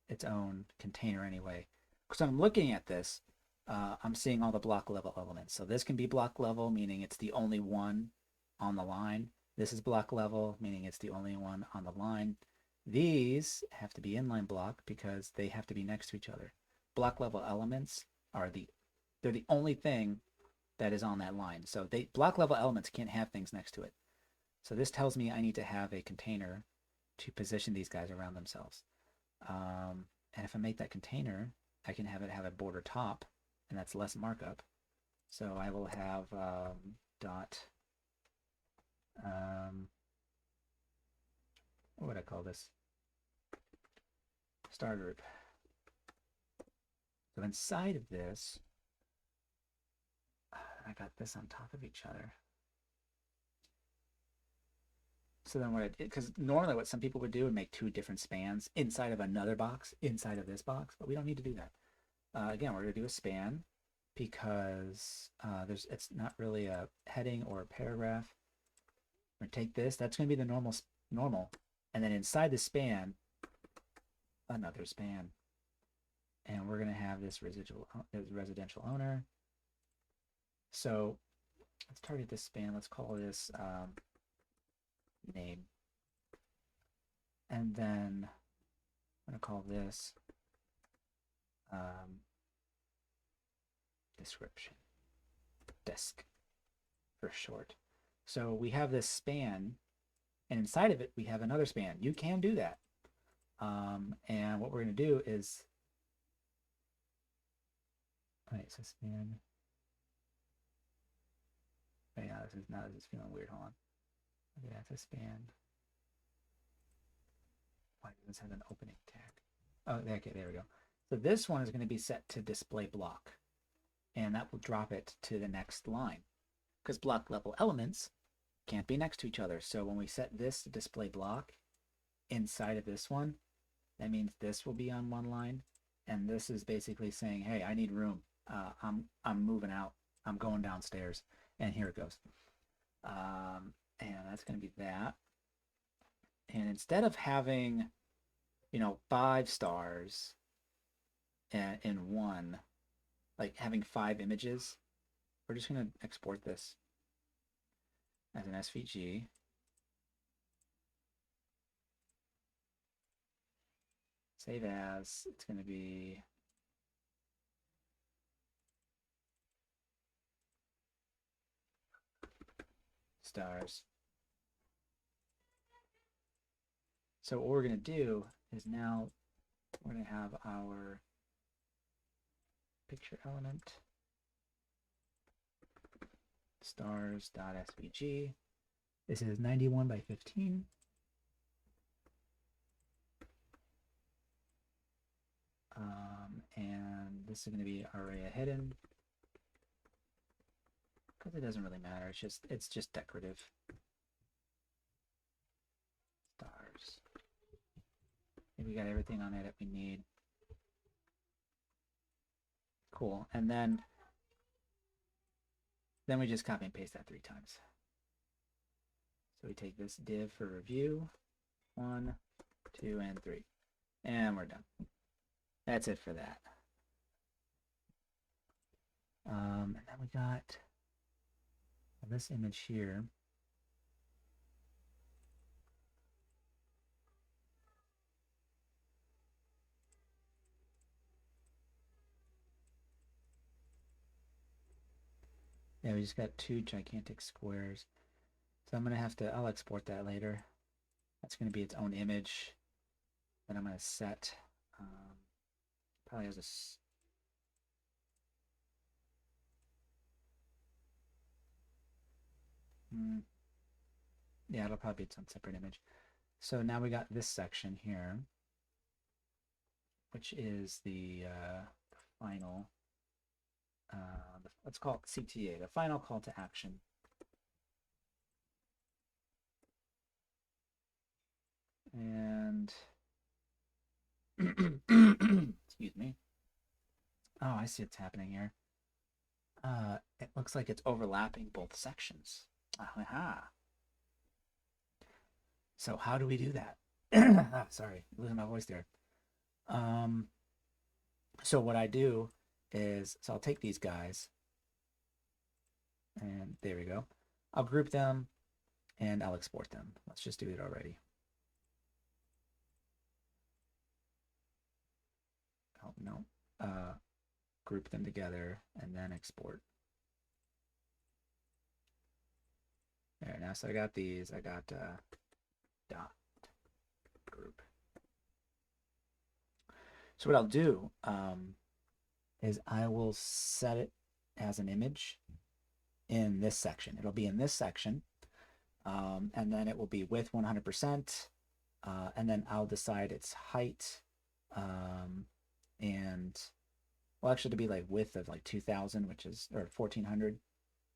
A: its own container anyway. Because I'm looking at this, I'm seeing all the block level elements. So this can be block level, meaning it's the only one on the line. This is block level, meaning it's the only one on the line. These have to be inline block because they have to be next to each other. Block level elements they're the only thing that is on that line. So block level elements can't have things next to it. So this tells me I need to have a container to position these guys around themselves. And if I make that container, I can have it have a border top, and that's less markup. So I will have dot, what would I call this? Star group. So inside of this, I got this on top of each other. So then because normally what some people would do would make two different spans inside of another box, inside of this box, but we don't need to do that. Again, we're going to do a span because it's not really a heading or a paragraph. We're going to take this, that's going to be the normal, and then inside the span, another span. And we're going to have this residential owner. So let's target this span. Let's call this name. And then I'm going to call this description. Desk for short. So we have this span, and inside of it, we have another span. You can do that. And what we're going to do is, wait, so span. Oh, yeah, this is feeling weird. Hold on. Okay, that's a span. Why does this have an opening tag? Oh, okay, there we go. So this one is going to be set to display block, and that will drop it to the next line, because block level elements can't be next to each other. So when we set this to display block inside of this one, that means this will be on one line, and this is basically saying, hey, I need room. I'm moving out. I'm going downstairs, and here it goes. And that's going to be that. And instead of having, 5 stars in one, like having 5 images, we're just going to export this as an SVG. Save as. It's going to be stars. So what we're going to do is now we're going to have our picture element stars.svg. This is 91 by 15. And this is going to be array hidden because it doesn't really matter. It's just decorative. Stars. we got everything on there that we need. Cool. And then we just copy and paste that 3 times. So we take this div for review, 1, 2, and 3. And we're done. That's it for that. And then we got this image here. Yeah, we just got 2 gigantic squares. So I'm going to have to, I'll export that later. That's going to be its own image that I'm going to set. Probably has a yeah, it'll probably be its own separate image. So now we got this section here, which is the final, let's call it CTA, the final call to action. And excuse me. Oh, I see what's happening here. It looks like it's overlapping both sections. Aha. So how do we do that? Sorry, losing my voice there. So what I do is, so I'll take these guys, and there we go. I'll group them, and I'll export them. Let's just do it already. Oh, no. Group them together, and then export. There, now, so I got these. I got dot group. So what I'll do is I will set it as an image in this section. It'll be in this section, and then it will be width 100%, and then I'll decide its height, and well, actually, to be like width of like 2,000, which is, or 1,400.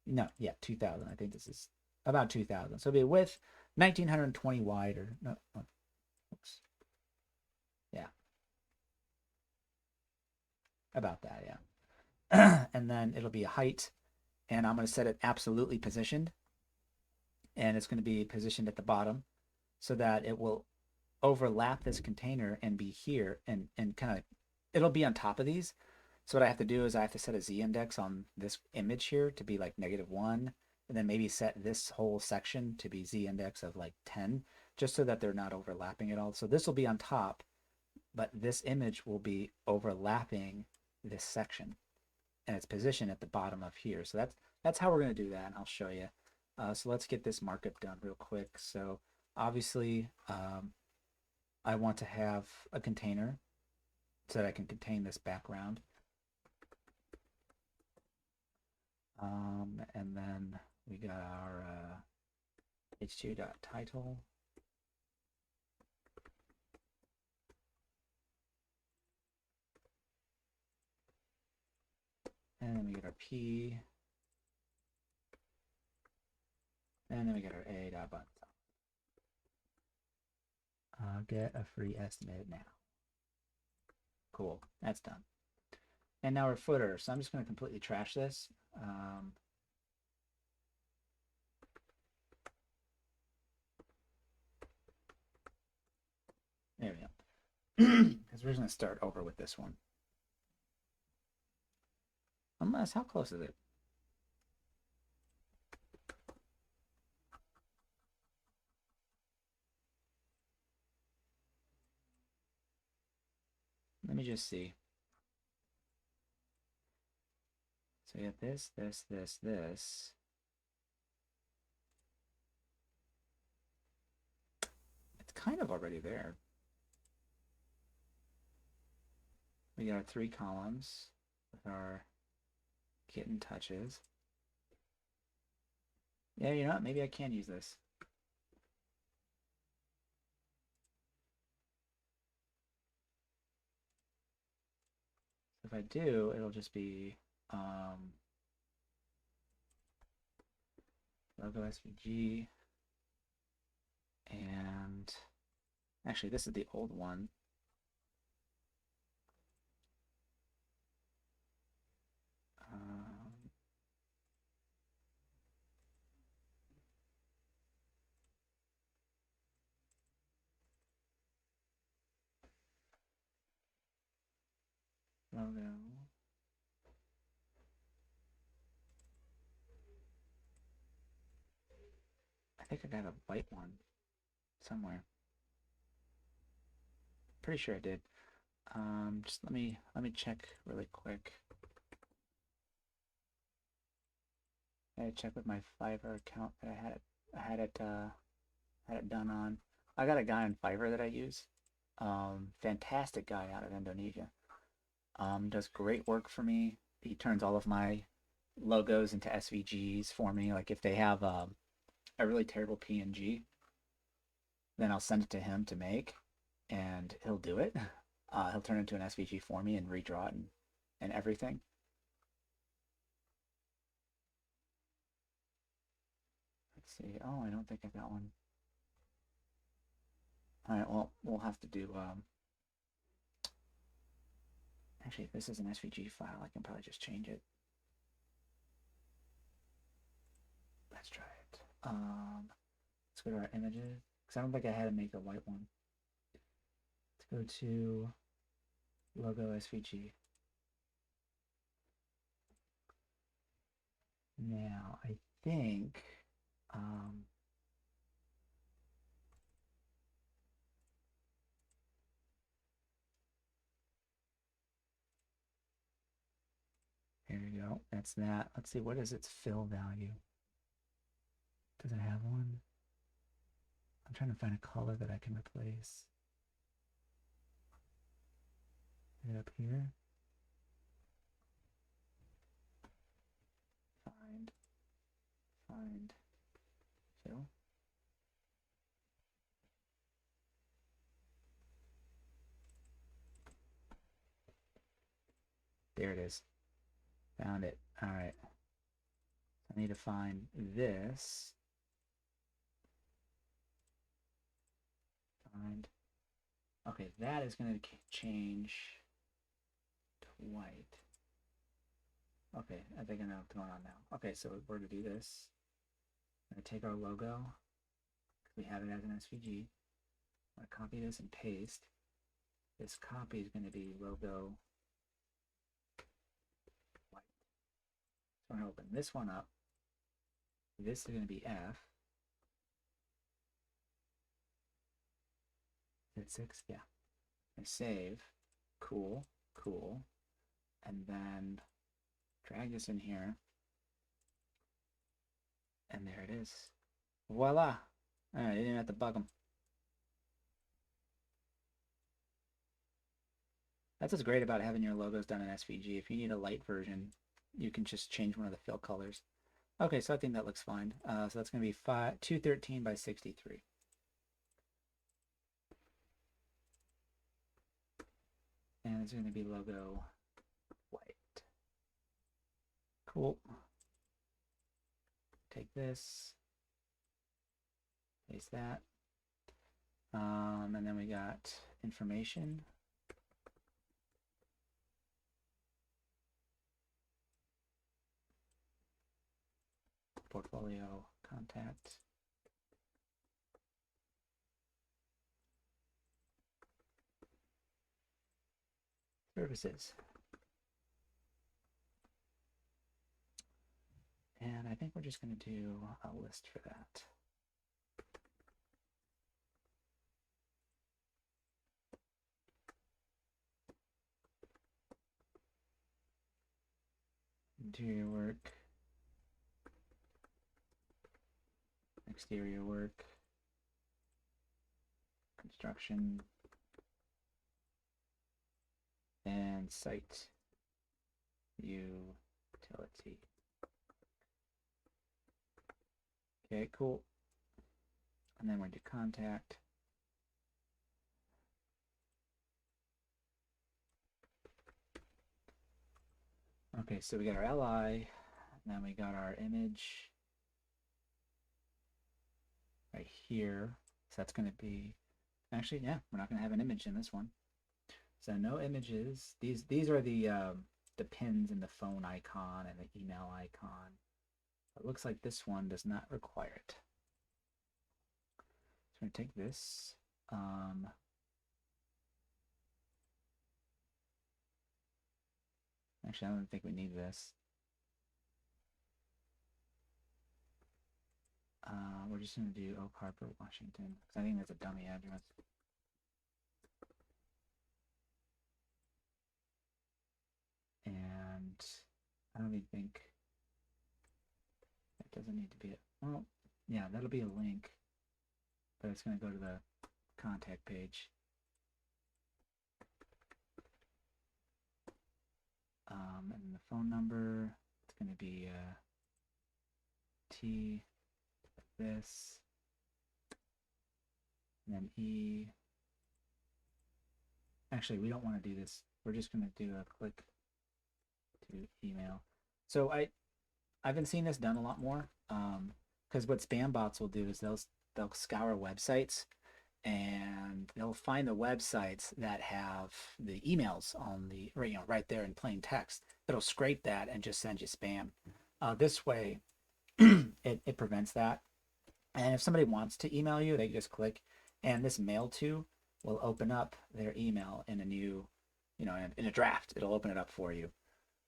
A: No, yeah, 2,000. I think this is about 2,000. So it'll be width 1,920 wide, or no, oops. Yeah. About that, yeah. And then it'll be a height, and I'm going to set it absolutely positioned, and it's going to be positioned at the bottom so that it will overlap this container and be here, and kind of, it'll be on top of these. So what I have to do is I have to set a z-index on this image here to be like -1, and then maybe set this whole section to be z-index of like 10, just so that they're not overlapping at all. So this will be on top, but this image will be overlapping this section, and it's positioned at the bottom of here. So that's how we're going to do that, and I'll show you. So let's get this markup done real quick. So obviously I want to have a container so that I can contain this background. And then we got our h2.title. And then we get our P. And then we get our A.button. Get a free estimate now. Cool, that's done. And now our footer. So I'm just going to completely trash this. There we go. Because we're just going to start over with this one. Unless, how close is it? Let me just see. So we have this, this, this, this. It's kind of already there. We got our 3 columns with our kitten touches. Yeah, you know what? Maybe I can use this. If I do, it'll just be logo SVG, and actually this is the old one. logo. I think I got a white one somewhere. Pretty sure I did. Just let me check really quick. I had to check with my Fiverr account that I had it done on. I got a guy on Fiverr that I use. Fantastic guy out of Indonesia. Does great work for me. He turns all of my logos into SVGs for me. Like if they have a really terrible PNG, then I'll send it to him to make, and he'll do it. He'll turn it into an SVG for me and redraw it and everything. Let's see. Oh, I don't think I got one. All right. Well, we'll have to do. Actually, if this is an SVG file, I can probably just change it. Let's try it. Let's go to our images, because I don't think I had to make a white one. Let's go to logo SVG. Now, I think here we go. That's that. Let's see, what is its fill value? Does it have one? I'm trying to find a color that I can replace. Is it up here? Find, fill. There it is. Found it. All right. I need to find this. Find. Okay, that is going to change to white. Okay, I think I know what's going on now. Okay, so we're going to do this. I'm going to take our logo, because we have it as an SVG. I'm going to copy this and paste. This copy is going to be logo white. So I'm going to open this one up. This is going to be F. Is it 6? Yeah. I save. Cool. Cool. And then drag this in here. And there it is. Voila. All right, I didn't have to bug them. That's what's great about having your logos done in SVG. If you need a light version, you can just change one of the fill colors. Okay, so I think that looks fine. So that's going to be 213 by 63. And it's going to be logo white. Cool. Take this, paste that. And then we got information. Portfolio, contact. Services. And I think we're just going to do a list for that. Interior work, exterior work, construction, and site utility. Okay, cool. And then we're going to contact. Okay, so we got our LI, and then we got our image right here. So that's going to be, actually, yeah, we're not going to have an image in this one. So no images. These are the pins and the phone icon and the email icon. It looks like this one does not require it. So I'm going to take this. Actually, I don't think we need this. We're just going to do Oak Harbor, Washington, because I think that's a dummy address. And I don't even think that doesn't need to be well, yeah, that'll be a link, but it's going to go to the contact page. And the phone number, it's going to be T, this, and then E. Actually, we don't want to do this. We're just going to do a click to email. So I've been seeing this done a lot more. Because what spam bots will do is they'll scour websites and they'll find the websites that have the emails on the right there in plain text. It'll scrape that and just send you spam. This way, it prevents that. And if somebody wants to email you, they just click, and this mail to will open up their email in a new, in a draft. It'll open it up for you.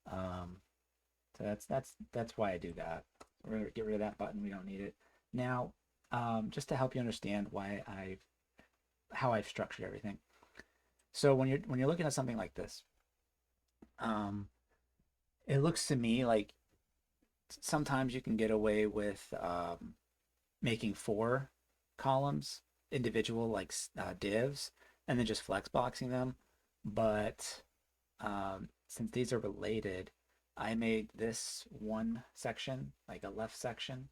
A: So that's why I do that. We're gonna get rid of that button. We don't need it. Now, just to help you understand how I've structured everything. So when you're looking at something like this, it looks to me like sometimes you can get away with making 4 columns, individual like divs, and then just flexboxing them. But since these are related, I made this one section like a left section,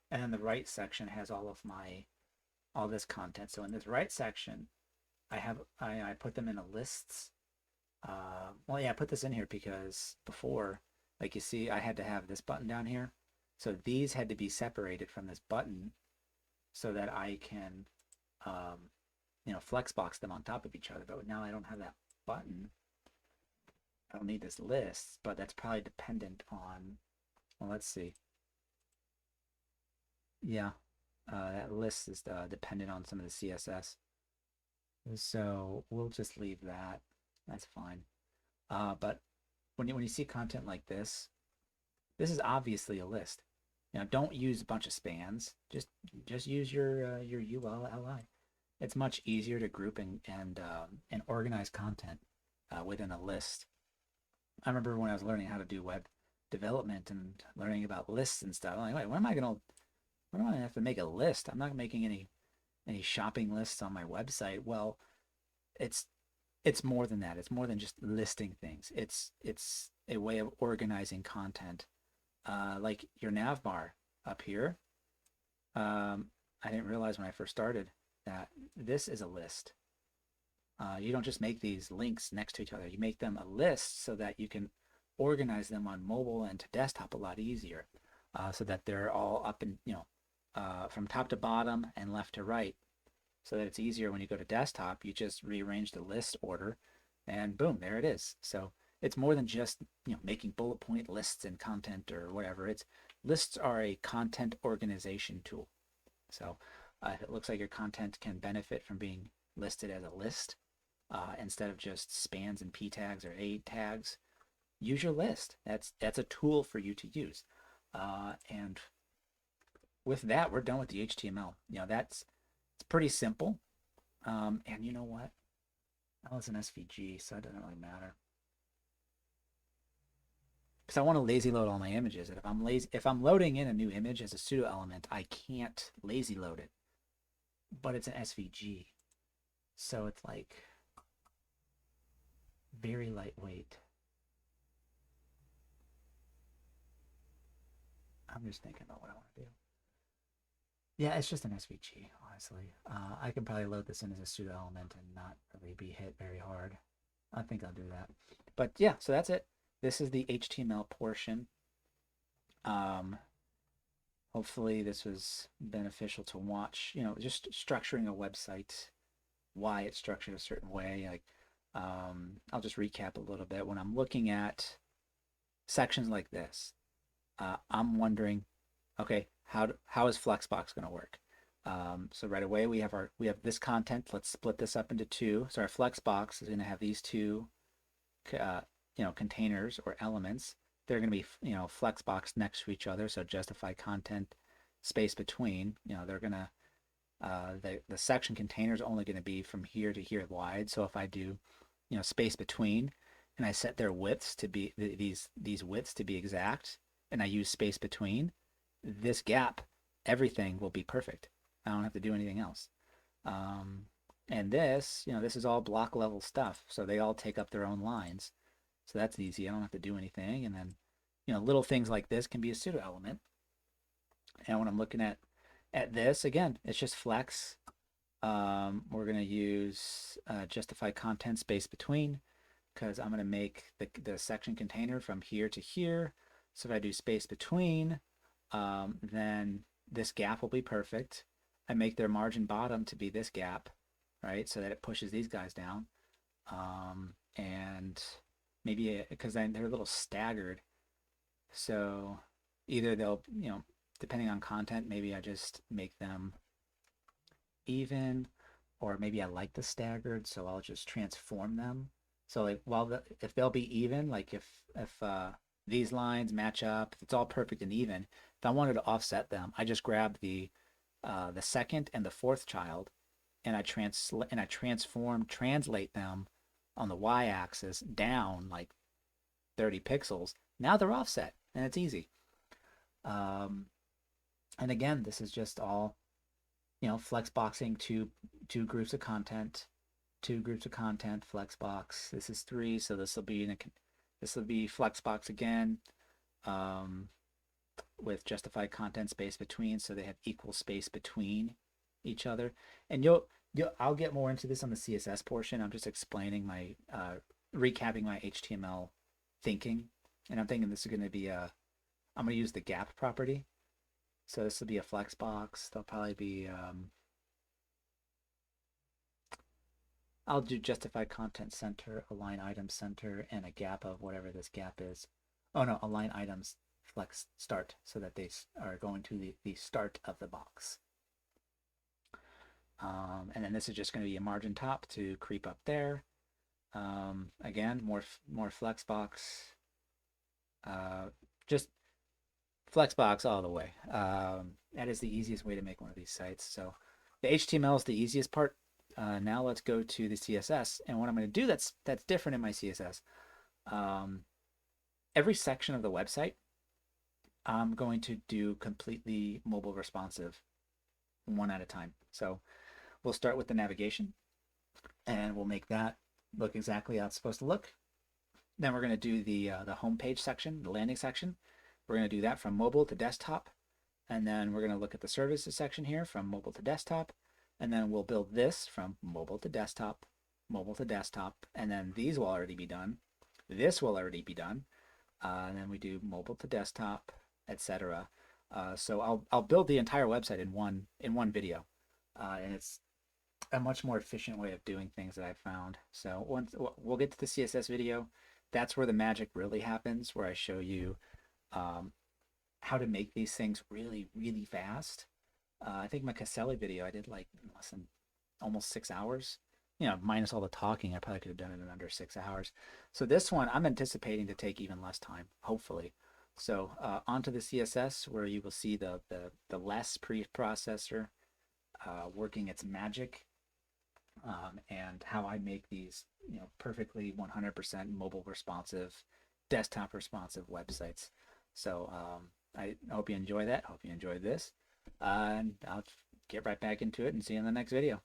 A: and then the right section has all this content. So in this right section, I put them in a lists. Well, yeah, I put this in here because before, like you see, I had to have this button down here. So these had to be separated from this button so that I can, flexbox them on top of each other. But now I don't have that button. I don't need this list, but that's probably dependent on, well, let's see. Yeah, that list is dependent on some of the CSS. So we'll just leave that. That's fine. But when you see content like this is obviously a list. Don't use a bunch of spans. Just use your ULLI. It's much easier to group and organize content within a list. I remember when I was learning how to do web development and learning about lists and stuff. I'm like, wait, when am I gonna have to make a list? I'm not making any shopping lists on my website. Well, it's more than that. It's more than just listing things. It's a way of organizing content. Like your nav bar up here. I didn't realize when I first started that this is a list. You don't just make these links next to each other. You make them a list so that you can organize them on mobile and to desktop a lot easier, so that they're all up and from top to bottom and left to right, so that it's easier when you go to desktop. You just rearrange the list order, and boom, there it is. So it's more than just making bullet point lists and content or whatever. It's lists are a content organization tool. So if it looks like your content can benefit from being listed as a list, instead of just spans and p tags or a tags, use your list. That's a tool for you to use. And with that, we're done with the HTML. It's pretty simple. And you know what? That was an SVG, so it doesn't really matter. Because I want to lazy load all my images. And if I'm loading in a new image as a pseudo element, I can't lazy load it. But it's an SVG. So it's like very lightweight. I'm just thinking about what I want to do. Yeah, it's just an SVG, honestly. I can probably load this in as a pseudo element and not really be hit very hard. I think I'll do that. But yeah, so that's it. This is the HTML portion. Hopefully this was beneficial to watch, just structuring a website, why it's structured a certain way. Like, I'll just recap a little bit. When I'm looking at sections like this, I'm wondering, okay, how is Flexbox going to work? So right away we have this content. Let's split this up into 2. So our Flexbox is going to have these 2 containers or elements, they're going to be, flexbox next to each other. So justify content space between, they're going to, the section container is only going to be from here to here wide. So if I do, space between, and I set their widths to be these widths to be exact, and I use space between, this gap, everything will be perfect. I don't have to do anything else. Um, and this is all block level stuff. So they all take up their own lines. So that's easy. I don't have to do anything. And then, little things like this can be a pseudo element. And when I'm looking at this, again, it's just flex. We're going to use justify content space between, because I'm going to make the section container from here to here. So if I do space between, then this gap will be perfect. I make their margin bottom to be this gap, right? So that it pushes these guys down. And maybe because they're a little staggered. So either they'll, depending on content, maybe I just make them even, or maybe I like the staggered, so I'll just transform them. So like if they'll be even, like if these lines match up, if it's all perfect and even, if I wanted to offset them, I just grab the second and the fourth child, and I translate them on the y-axis down like 30 pixels. Now they're offset, and it's easy. And again, this is just all, flexboxing two groups of content, flexbox. This is 3, so this will be flexbox again, with justified content space between, so they have equal space between each other. And I'll get more into this on the CSS portion. I'm just explaining my recapping my HTML thinking, and I'm thinking this is going to be I'm going to use the gap property. So this will be a flexbox. There'll probably be I'll do justify content center, align item center, and a gap of whatever this gap is. Oh no, align items flex start, so that they are going to the start of the box. And then this is just going to be a margin top to creep up there. Again, more flexbox. Just flexbox all the way. That is the easiest way to make one of these sites. So the HTML is the easiest part. Now let's go to the CSS. And what I'm going to do that's different in my CSS. Every section of the website, I'm going to do completely mobile responsive, one at a time. So we'll start with the navigation, and we'll make that look exactly how it's supposed to look. Then we're going to do the home page section, the landing section. We're going to do that from mobile to desktop. And then we're going to look at the services section here from mobile to desktop. And then we'll build this from mobile to desktop, and then these will already be done. This will already be done. And then we do mobile to desktop, etc. So I'll build the entire website in one video. And it's a much more efficient way of doing things that I've found. So once we'll get to the CSS video, that's where the magic really happens, where I show you how to make these things really, really fast. I think my Caselli video I did like less than almost 6 hours. Minus all the talking, I probably could have done it in under 6 hours. So this one I'm anticipating to take even less time, hopefully. So onto the CSS, where you will see the less preprocessor working its magic, and how I make these perfectly 100% mobile responsive, desktop responsive websites. So I hope you enjoy that. I hope you enjoyed this. And I'll get right back into it and see you in the next video.